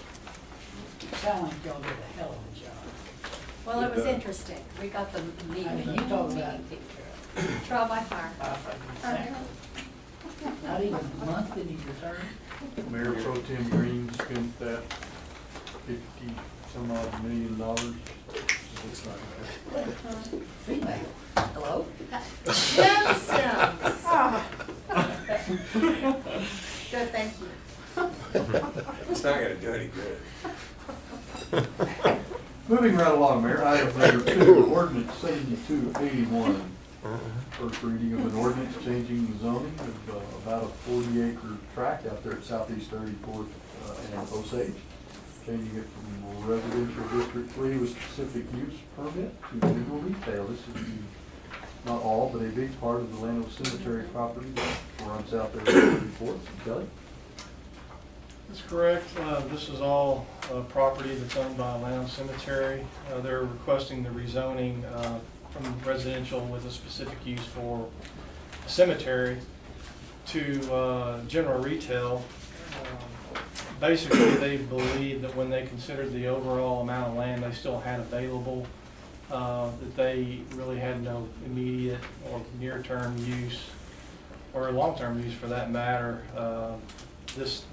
S5: Sound like y'all did a hell of a job.
S10: Well, it was interesting.
S6: We got the
S5: I
S6: meeting.
S5: mean, you talk about
S10: Trial by fire.
S5: not even a month did he return.
S2: Mayor Pro Tem Green spent that $50-some-odd million. Looks like that.
S5: Female.
S6: Hello?
S10: Good, thank you.
S7: It's not gonna do any good.
S2: Moving right along, Mayor, item number 2, ordinance 7281. First reading of an ordinance changing the zoning of about a 40-acre tract out there at Southeast 34th and Osage. Changing it from residential district 3 with specific use permit to legal retail. This is not all, but a big part of the Lano Cemetery property that runs out there at 34th. Kelly?
S4: That's correct. This is all property that's owned by Lano Cemetery. They're requesting the rezoning from residential with a specific use for a cemetery to general retail. Basically, they believe that when they considered the overall amount of land they still had available, that they really had no immediate or near-term use, or long-term use for that matter, this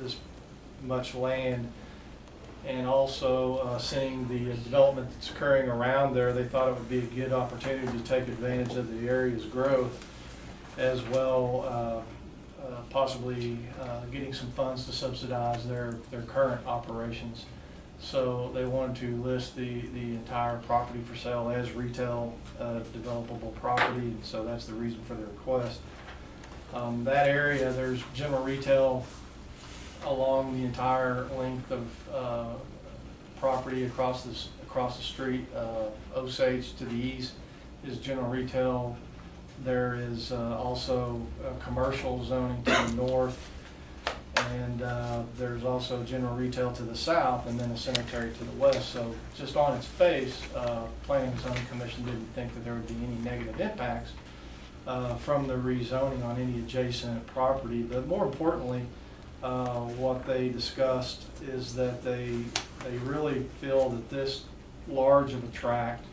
S4: much land. And also seeing the development that's occurring around there, they thought it would be a good opportunity to take advantage of the area's growth, as well possibly getting some funds to subsidize their current operations. So they wanted to list the entire property for sale as retail developable property, and so that's the reason for the request. That area, there's general retail along the entire length of property across the street. Osage to the east is general retail. There is also commercial zoning to the north, and there's also general retail to the south, and then a cemetery to the west. So just on its face, Planning and Zoning Commission didn't think that there would be any negative impacts from the rezoning on any adjacent property. But more importantly, what they discussed is that they really feel that this large of a tract,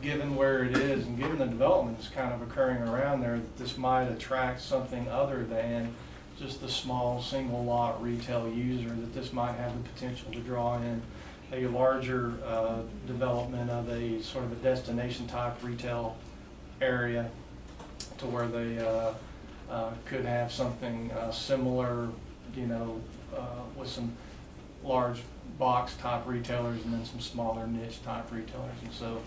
S4: given where it is and given the development that's kind of occurring around there, that this might attract something other than just the small single lot retail user, that this might have the potential to draw in a larger development of a sort of a destination type retail area, to where they could have something similar, you know, with some large box type retailers and then some smaller niche type retailers. And so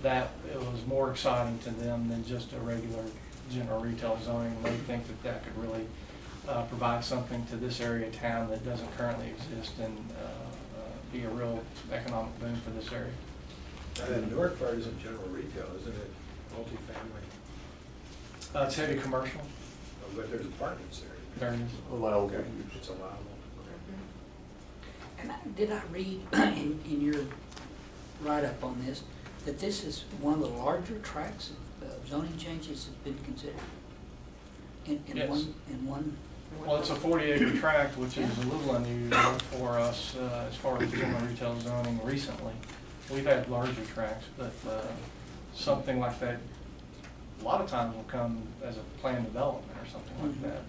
S4: that it was more exciting to them than just a regular general retail zoning. They think that that could really provide something to this area of town that doesn't currently exist, and be a real economic boom for this area.
S7: Now, that north part isn't general retail, isn't it? Multifamily?
S4: It's heavy commercial.
S7: Oh, but there's apartments there.
S4: There it is.
S2: Allowable
S7: Okay,
S2: use.
S7: it's allowable.
S5: And did I read in your write-up on this, that this is one of the larger tracts of zoning changes that's been considered?
S4: Yes.
S5: In one?
S4: Well, it's a 40-acre tract, which is a little unusual for us as far as general retail zoning recently. We've had larger tracts, but something like that a lot of times will come as a planned development or something like that.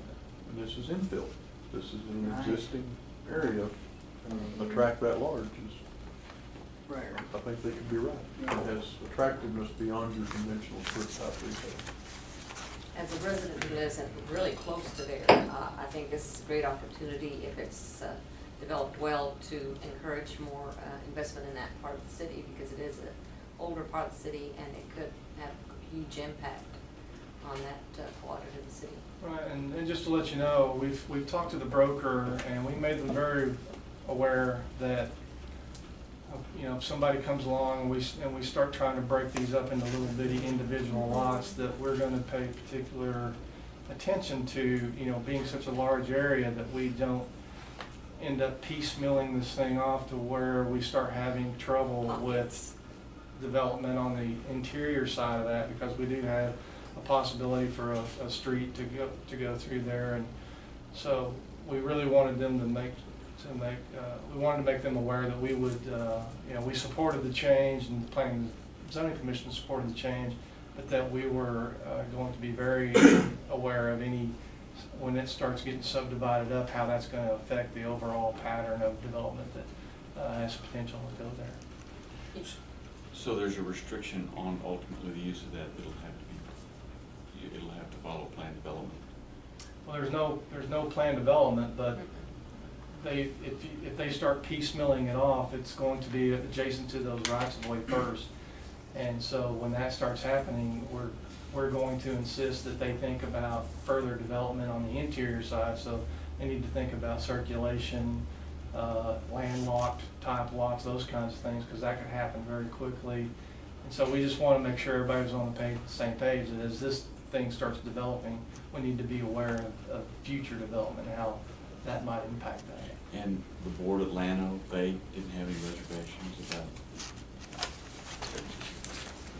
S2: And this is infill. This is an
S5: Right.
S2: existing area. A tract that large is,
S5: Right.
S2: I think they could be right. It has attractiveness beyond your conventional strip type retail.
S6: As a resident who lives really close to there, I think this is a great opportunity, if it's developed well, to encourage more investment in that part of the city, because it is an older part of the city and it could have a huge impact on that quadrant of the city.
S4: Right, and just to let you know, we've talked to the broker, and we made them very aware that, you know, if somebody comes along and we start trying to break these up into little bitty individual lots, that we're going to pay particular attention to, you know, being such a large area, that we don't end up piecemealing this thing off to where we start having trouble with development on the interior side of that, because we do have a possibility for a street to go through there. And so we really wanted them to we wanted to make them aware that we would, you know, we supported the change, and the Planning and Zoning Commission supported the change, but that we were going to be very aware of any, when it starts getting subdivided up, how that's going to affect the overall pattern of development that has potential to go there.
S8: So there's a restriction on ultimately the use of that. It'll have to follow planned development.
S4: Well, there's no planned development, but if they start piecemealing it off, it's going to be adjacent to those rights of way first. And so when that starts happening, we're going to insist that they think about further development on the interior side. So they need to think about circulation, landlocked type lots, those kinds of things, because that could happen very quickly. And so we just want to make sure everybody's on the same page, that as this thing starts developing, we need to be aware of future development and how that might impact that.
S8: And the board at Llano, they didn't have any reservations about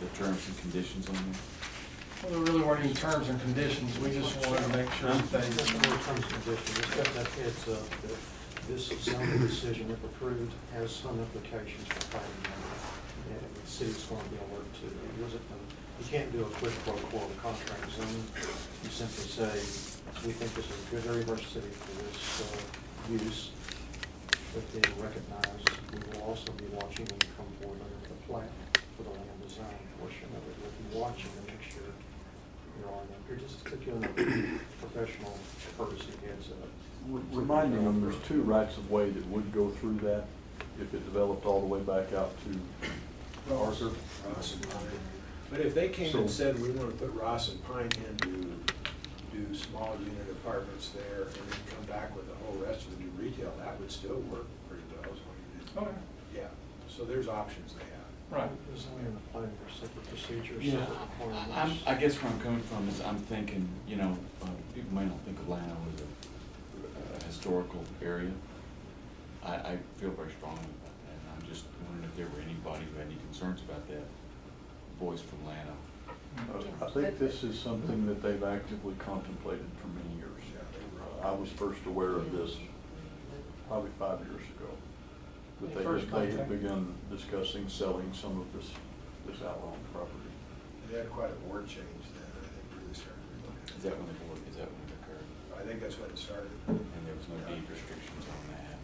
S8: the terms and conditions on there?
S4: Well, there really weren't any terms and conditions. We just wanted to make sure that
S9: There's no terms and conditions. It's got that heads up that this zoning decision, if approved, has some implications for planning. And the city's going to be alert to. You can't do a quid pro quo of contract zone. You simply say, we think this is a good area of our city for this use, but they recognize we will also be watching when you come forward under the plan for the land design portion of it. We'll be watching to make sure you're on that. You're just giving a professional courtesy heads up.
S2: Reminding them, there's two rights of way that would go through that if it developed all the way back out to Arthur.
S7: Ross and Pine. But if they came and said, we want to put Ross and Pine in to do small unit apartments there, and then come back with the whole rest of the new retail, that would still work pretty well.
S4: Okay.
S7: Yeah, so there's options they have.
S4: Right.
S9: There's only in the planning or separate procedures,
S8: Yeah,
S9: separate
S8: I'm,
S9: requirements.
S8: I guess where I'm coming from is I'm thinking, you know, people may not think of Lano as a historical area. I feel very strongly about that, and I'm just wondering if there were anybody who had any concerns about that voice from Lano.
S2: I think this is something that they've actively contemplated for many years. I was first aware of this probably 5 years ago. But they had begun discussing selling some of this outlying property.
S7: They had quite a board change then, I think, really started looking at.
S8: Is that when it occurred?
S7: I think that's when it started.
S8: And there was no deed restrictions on that?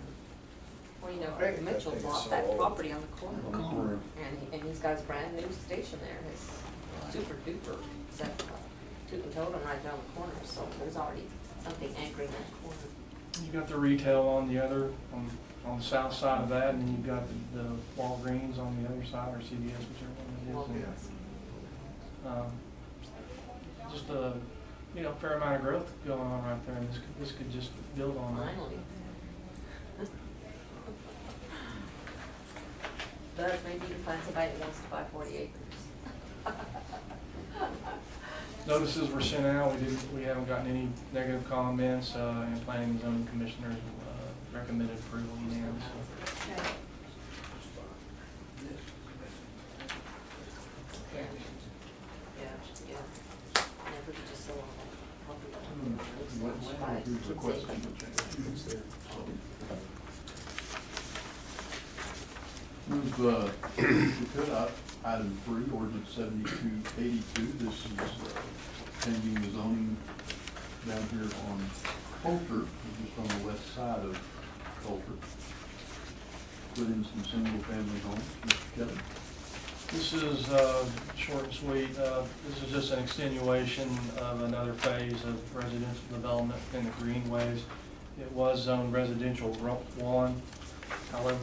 S6: Well, you know, Greg Mitchell bought that property on the corner, and he's got his brand new station there, his super duper, set, toot and totem right down the corner, so there's already something anchoring that corner.
S4: You got the retail on the other, on the south side of that, and you've got the Walgreens on the other side, or CVS, whichever one it is. Just a, you know, fair amount of growth going on right there, and this could just build on that.
S6: Finally. But maybe you can find somebody that wants to buy 40 acres.
S4: Notices were sent out, we haven't gotten any negative comments, and planning and zoning commissioners recommended approval unanimously.
S10: Okay.
S6: Yeah, yeah. And if we could just sell all the property.
S2: Here's the question. Move, to item 3, ordinance 7282. This is pending the zoning down here on Coulter, just on the west side of Coulter. Put in some single-family homes. Mr. Kelly?
S4: This is short and sweet. This is just an extenuation of another phase of residential development in the greenways. It was zoned residential 1. However,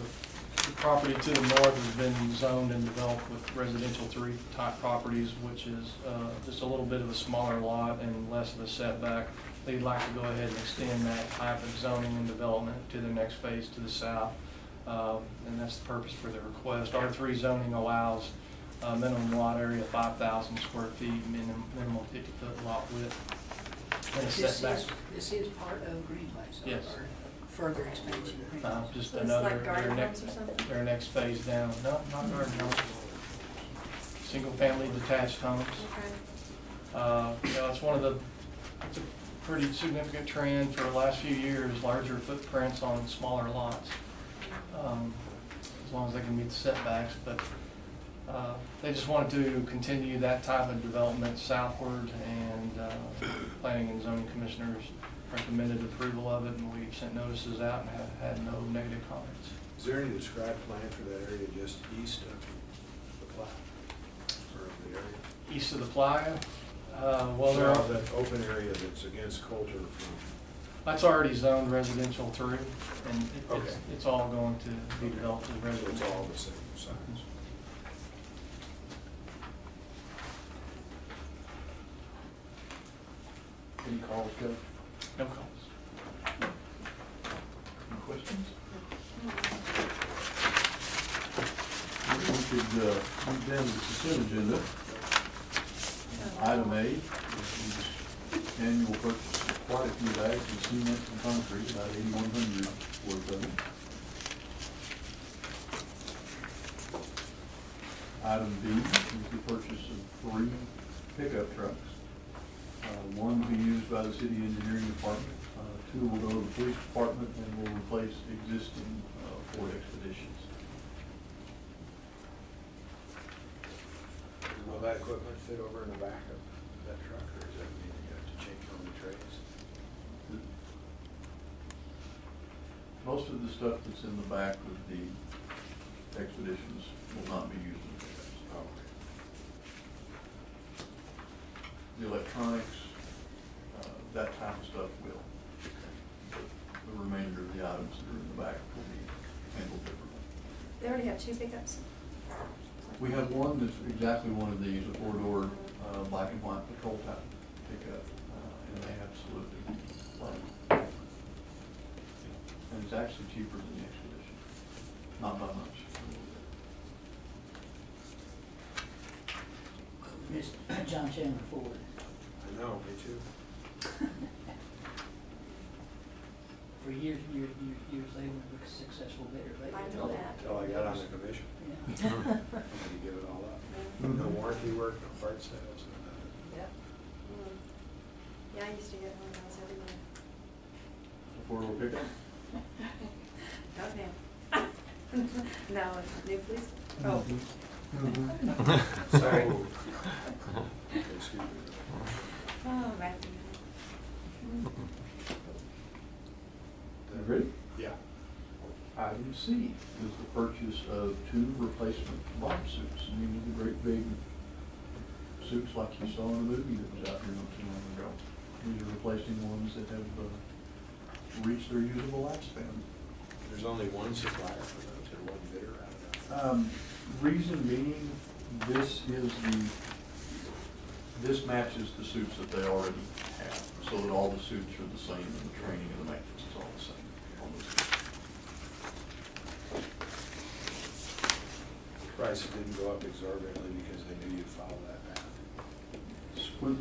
S4: the property to the north has been zoned and developed with residential 3 type properties, which is just a little bit of a smaller lot and less of a setback. They'd like to go ahead and extend that type of zoning and development to the next phase to the south. And that's the purpose for the request. R3 zoning allows minimum lot area 5,000 square feet, minimum 50-foot lot width, and a setback.
S5: This is part of Greenways.
S4: Yes.
S5: Or further expansion.
S4: Just
S10: So it's
S4: another,
S10: like garden homes or something?
S4: their next phase down. No, not garden homes. Single-family detached homes.
S10: Okay.
S4: You know, it's a pretty significant trend for the last few years, larger footprints on smaller lots. As long as they can meet the setbacks, but they just wanted to continue that type of development southward, and planning and zoning commissioners recommended approval of it, and we've sent notices out and have had no negative comments.
S7: Is there any described plan for that area just east of the Platte, or the area?
S4: East of the playa, well, there
S7: No,
S4: are,
S7: that open area that's against Coulter from.
S4: that's already zoned residential 3, and
S7: Okay.
S4: it's all going to be developed as
S7: So it's
S4: residential.
S7: all the same size.
S2: Any calls, Kelly?
S4: No comments.
S2: Any questions? We could move down to the consent agenda. Item A is annual purchase of quite a few bags of cement and concrete, about 8,100 worth of it. Item B is the purchase of 3 pickup trucks. One will be used by the city engineering department, 2 will go to the police department and will replace existing Ford Expeditions.
S7: Will that equipment fit over in the back of that truck, or does that mean you have to change on the trays?
S2: Most of the stuff that's in the back of the Expeditions will not be used in the pickups.
S7: Oh,
S2: The electronics, that type of stuff will. But the remainder of the items that are in the back will be handled differently.
S10: They already have 2 pickups?
S2: We have one that's exactly one of these, a 4-door black and white patrol type pickup, and they absolutely love it. And it's actually cheaper than the Expedition. not by much.
S5: Miss John Chandler Ford.
S7: I know, me too.
S5: For years and years and years and years, they were a successful bidder. They
S10: I
S5: did
S10: know
S5: all
S10: that.
S7: Until I got on the commission.
S5: Yeah.
S7: I had to give it all up. No warranty work, no part sales, no nothing.
S10: Yep. Yeah, I used to get one of those every day.
S2: Four-wheel pickup?
S10: Not now. No, it's new police. Oh.
S7: Sorry. Excuse me.
S10: Oh, Matthew.
S2: You ready?
S7: Yeah.
S2: Item C is the purchase of 2 replacement bomb suits. And these are the great big suits like you saw in the movie that was out here not too long ago. These are replacing ones that have reached their usable lifespan.
S7: There's only one supplier for those, or one bidder out of that.
S2: Reason being, this matches the suits that they already have, so that all the suits are the same and the training and the maintenance is all the same on the suits.
S7: Prices didn't go up exorbitantly because they knew you'd follow that path.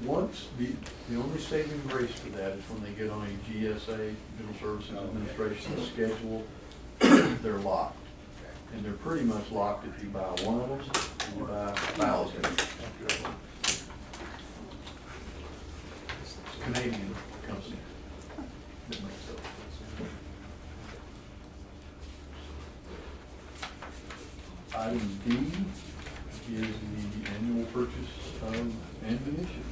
S2: Once, the only saving grace for that is when they get on a GSA, General Services Administration schedule, they're locked. And they're pretty much locked if you buy one of them, and you buy 1,000. It's a Canadian company that makes those. Item D is the annual purchase of ammunition.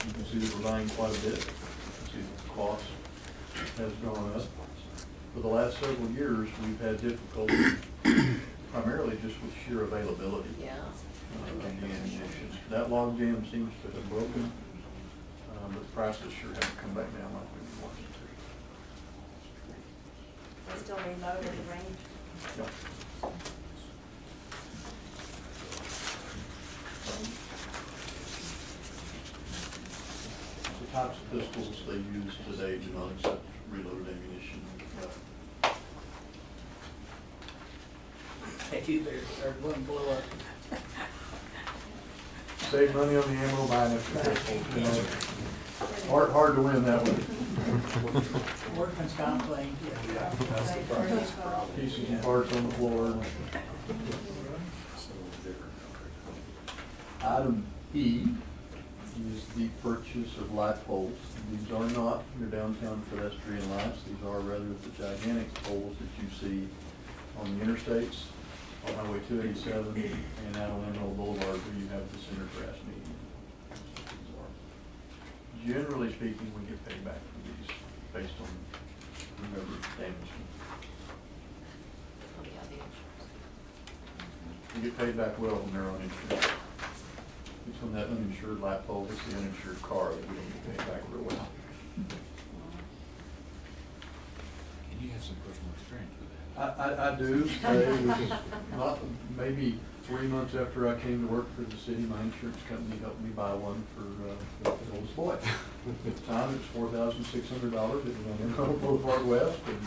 S2: You can see that we're buying quite a bit. You can see the cost has gone up. For the last several years, we've had difficulty primarily just with sheer availability
S6: Yeah.
S2: of the ammunition. That log jam seems to have broken, but prices sure haven't come back down like we wanted
S10: They still reload in the range.
S2: to. Yep. The types of pistols they use today do not accept reloaded ammunition.
S5: If you better start one blow up.
S2: Save money on the ammo, buy an extra pistol. You know, hard to win that one.
S5: Workman's comp claim.
S7: Yeah, that's the price problem.
S2: Pieces and parts on the floor.
S7: So different.
S2: Item E is the purchase of light poles. These are not your downtown pedestrian lights. These are rather the gigantic poles that you see on the interstates, on Highway 287, and out on Emerald Boulevard where you have the center grass median. Generally speaking, we get paid back for these based on whoever damaged them.
S6: Oh, yeah, the insurance.
S2: We get paid back well when they're uninsured. It's when that uninsured light pole hits the uninsured car that we don't get paid back real well.
S8: And you have some personal experience with that.
S2: I do. It was not, maybe 3 months after I came to work for the city, my insurance company helped me buy one for the oldest boy. At the time, it was $4,600. It was on Emerald Boulevard West, and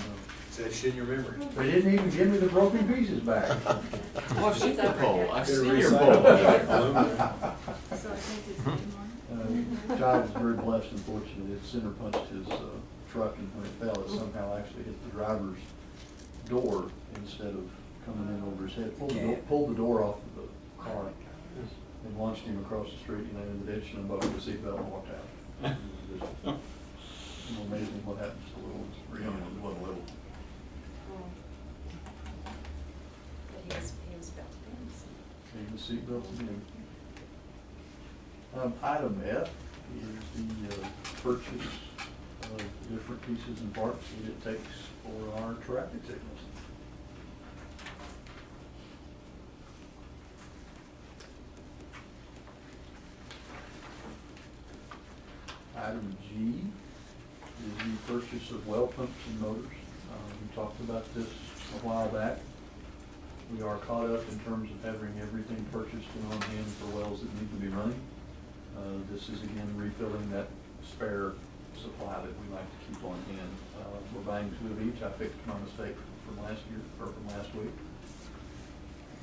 S7: Is that shit in your memory?
S2: they didn't even give me the broken pieces back.
S8: Oh, I've seen your pole. I've
S7: Get a
S8: seen your
S7: recycle.
S8: pole.
S10: So I think it's one.
S2: Child was very blessed and fortunate. It center punched his truck, and when it fell, it somehow actually hit the driver's door instead of coming in over his head. Pulled the door off of the car and launched him across the street, in the ditch, and unbuckled the seatbelt and walked out. It was just amazing what happens to little ones. Or young ones, wasn't little.
S10: But he was built in.
S2: Gave the seatbelt to him. Item F is the purchase of different pieces and parts that it takes for our traffic signals. Item G is the purchase of well pumps and motors. We talked about this a while back. We are caught up in terms of having everything purchased and on hand for wells that need to be running. This is again refilling that spare supply that we like to keep on hand. We're buying 2 of each. I fixed my mistake from last year, or from last week.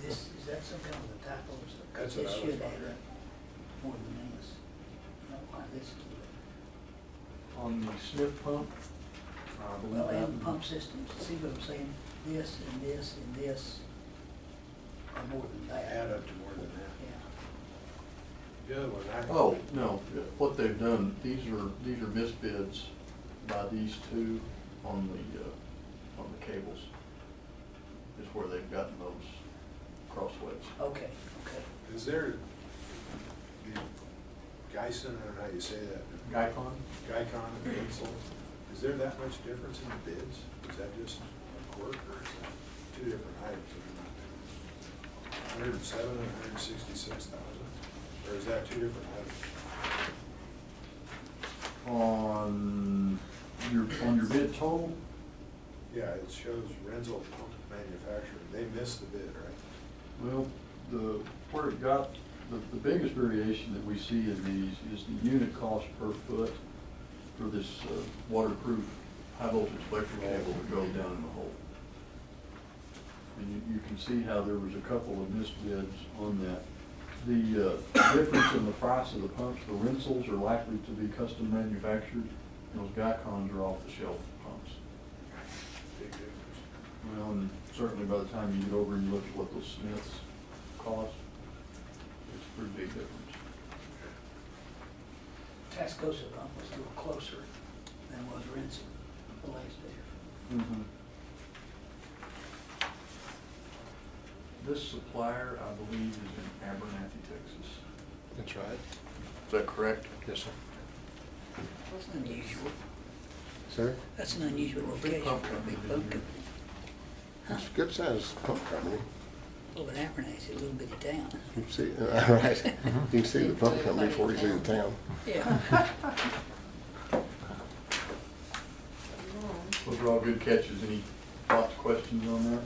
S5: Is that some kind of a typo or something?
S7: That's what I was
S5: This should add
S7: wondering.
S5: up more than this. Not like this.
S2: On the Smith pump, I believe
S5: Well,
S2: that.
S5: and pump systems, see what I'm saying? This and this and this are more than that.
S7: Add up to more than that.
S5: Yeah.
S7: The other one, I.
S2: Oh, no, what they've done, these are misbids by these 2 on the cables. Is where they've gotten those crossways.
S5: Okay, okay.
S7: Is there, the Geisen, I don't know how you say that.
S2: Guycon?
S7: Guycon and Insul, is there that much difference in the bids? Is that just a quirk, or is that 2 different items? 107 and 166,000, or is that 2 different items?
S2: On your bid total,
S7: Yeah, it shows Renzel Pump Manufacturer, they missed the bid, right?
S2: well, where it got, the biggest variation that we see in these is the unit cost per foot for this waterproof high voltage electric cable that goes down in the hole. And you can see how there was a couple of missed bids on that. The difference in the price of the pumps, the Renzels are likely to be custom manufactured, and those Guycons are off-the-shelf pumps.
S7: Big difference.
S2: Well, and certainly by the time you get over and you look at what those Smiths cost, it's a pretty big difference.
S5: Tascosa pump was a little closer than was Renson the last day.
S2: This supplier, I believe, is in Abernathy, Texas.
S13: That's right.
S2: Is that correct?
S13: Yes, sir.
S5: That's unusual.
S13: Sir?
S5: That's an unusual location for a big pump company. Huh?
S13: It's a good sized pump company.
S5: Well, but Abernathy's a little bitty town.
S13: You can see, right. You can see the pump company before you see the town.
S5: Yeah.
S2: Those are all good catches. Any thoughts, questions on that?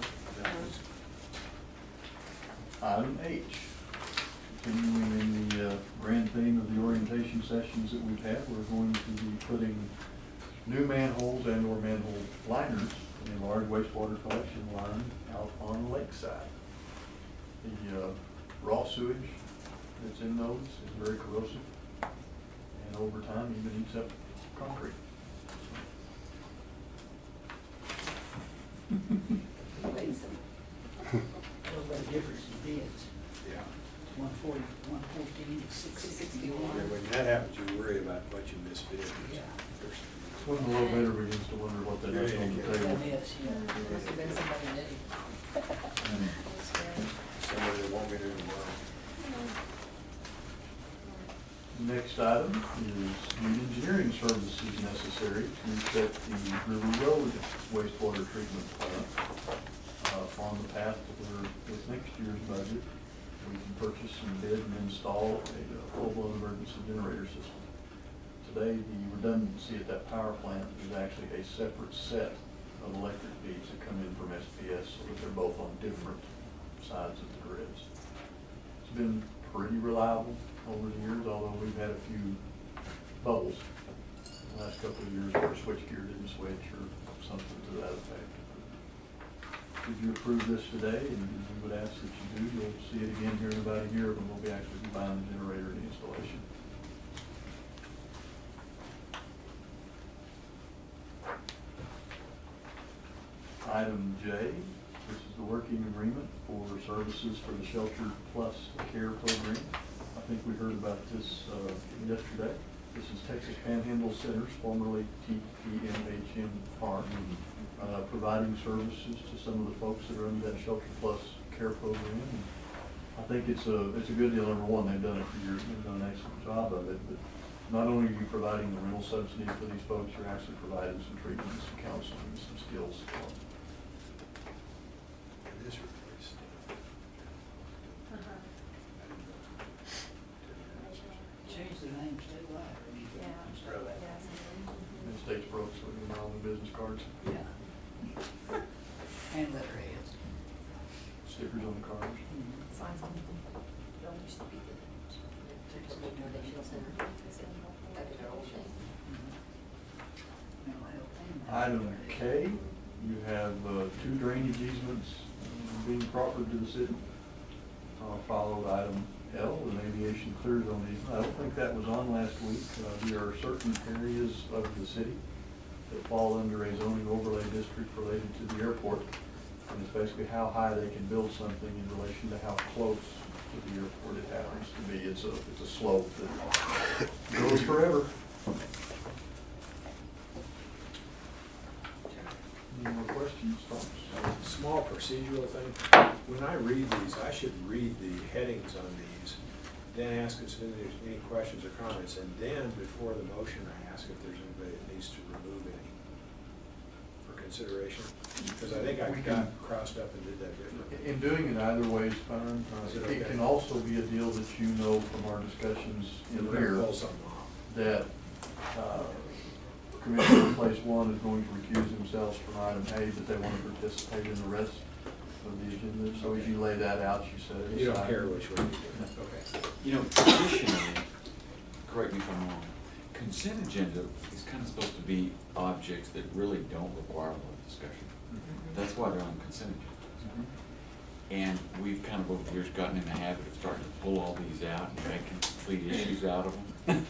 S2: Item H, continuing in the grand theme of the orientation sessions that we've had, we're going to be putting new manholes and/or manhole liners in a large wastewater collection line out on Lakeside. The raw sewage that's in those is very corrosive, and over time even eats up concrete.
S5: A little bit of difference in bids.
S7: Yeah.
S5: 140, 114, 661.
S7: When that happens, you worry about what you misbid.
S5: Yeah.
S2: When the low bidder begins to wonder what that is on the
S5: That
S2: table.
S5: is, yeah.
S6: Must have been somebody new.
S7: Somebody that won't get in tomorrow.
S2: Next item is the engineering services necessary to set the River Road wastewater treatment plant on the path to where with next year's budget, we can purchase and bid and install a full-blown emergency generator system. Today, the redundancy at that power plant is actually a separate set of electric feeds that come in from SPS, so that they're both on different sides of the grids. It's been pretty reliable over the years, although we've had a few bubbles the last couple of years where switchgear didn't switch or something to that effect. Should you approve this today, and we would ask that you do, you'll see it again here in about a year when we'll be actually buying the generator and the installation. Item J, this is the working agreement for services for the Shelter Plus Care Program. I think we heard about this yesterday. This is Texas Panhandle Centers, formerly TPMHM Park, providing services to some of the folks that are under that Shelter Plus Care Program. And I think it's a good deal. Number one, they've done it for years, they've done an excellent job of it, but not only are you providing the rental subsidy for these folks, you're actually providing some treatment, some counseling, some skills for them.
S7: This replaced.
S5: Change the name, stay alive.
S2: And States broke, so we're on the business cards,
S5: Yeah. And letterheads.
S2: stickers on the cars.
S6: Signs on them. Don't used to be the donation center. That was their old thing.
S2: Item K, you have 2 drainage easements being proffered to the city. Followed item L, an aviation clear zone easement. I don't think that was on last week. There are certain areas of the city that fall under a zoning overlay district related to the airport. And it's basically how high they can build something in relation to how close to the airport it happens to be. It's a slope that goes forever. Any more questions, thoughts?
S7: Small procedural thing. When I read these, I should read the headings on these, then ask if there's any questions or comments, and then before the motion, I ask if there's anybody that needs to remove any for consideration. Because I think I got crossed up and did that differently.
S2: In doing it either way is fine. It can also be a deal that you know from our discussions in here that Commissioner in place 1 is going to recuse themselves from item A, but they want to participate in the rest of the agenda. So as you lay that out, you set it aside.
S7: You don't care which way you do it. Okay.
S8: You know, traditionally, correct me if I'm wrong, consent agenda is kind of supposed to be objects that really don't require a lot of discussion. That's why they're on consent agenda. And we've kind of over the years gotten in the habit of starting to pull all these out and making complete issues out of them.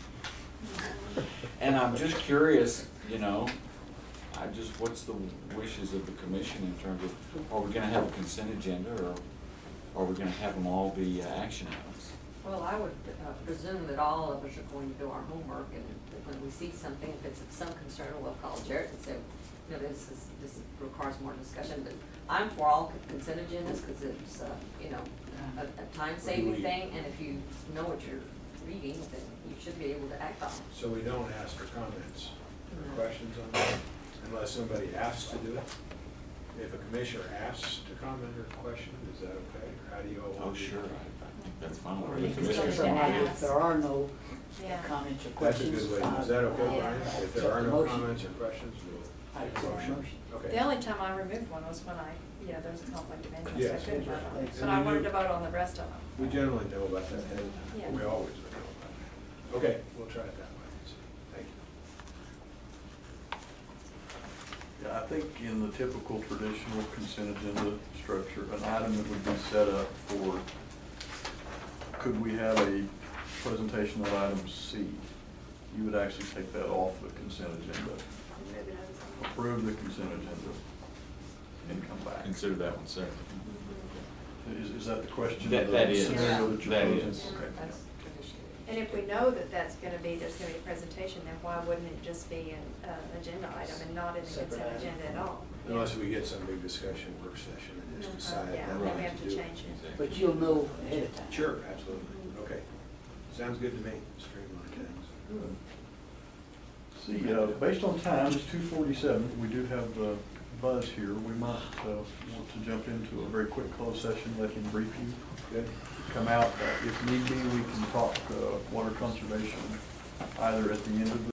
S8: And I'm just curious, you know, what's the wishes of the commission in terms of, are we gonna have a consent agenda, or are we gonna have them all be action items?
S6: Well, I would presume that all of us are going to do our homework, and when we see something, if it's of some concern, we'll call Jared and say, you know, this requires more discussion. But I'm for all consent agendas because it's, you know, a time-saving thing, and if you know what you're reading, then you should be able to act on it.
S7: So we don't ask for comments or questions on that unless somebody asks to do it? If a commissioner asks to comment or question, is that okay? Or how do you all want to do
S8: Sure.
S7: it?
S8: That's fine.
S5: Or you can say something like, if there are no
S10: Yeah.
S5: comments or
S7: That's a
S5: questions.
S7: good way. Is that okay, Brian? If there are no
S5: Motion.
S7: comments or questions, we'll
S5: I
S7: take a
S5: motion.
S7: motion. Okay.
S10: The only time I removed one was when there was a conflict of interest.
S7: Yes,
S10: I couldn't vote on it,
S7: and
S10: but
S7: we
S10: I wanted
S7: knew-
S10: to vote on the rest of them.
S7: We generally know about that ahead of time.
S10: Yeah.
S7: We always would know about that. Okay, we'll try it that way. Thank you.
S2: Yeah, I think in the typical traditional consent agenda structure, an item that would be set up for, could we have a presentation of item C? You would actually take that off the consent agenda, approve the consent agenda, and come back.
S8: Consider that one separate.
S2: Is that the question?
S8: That
S2: of the
S8: is.
S2: scenario that you're
S8: That
S2: posing?
S8: is.
S2: Okay.
S10: That's tradition. And if we know that there's gonna be a presentation, then why wouldn't it just be an agenda item and not in the
S5: Separate
S10: consent
S5: item.
S10: agenda at all?
S7: Unless we get some big discussion, work session, and just decide
S10: Yeah,
S7: that
S10: then
S7: we
S10: we
S7: need
S10: have to
S7: do it.
S10: change it.
S5: But you'll know ahead of time.
S7: Sure, absolutely. Okay. Sounds good to me. Streamline things.
S2: Good. See, based on time, it's 2:47. We do have Buzz here. We might want to jump into a very quick closed session, let him brief you.
S7: Good.
S2: Come out, if need be, we can talk water conservation either at the end of the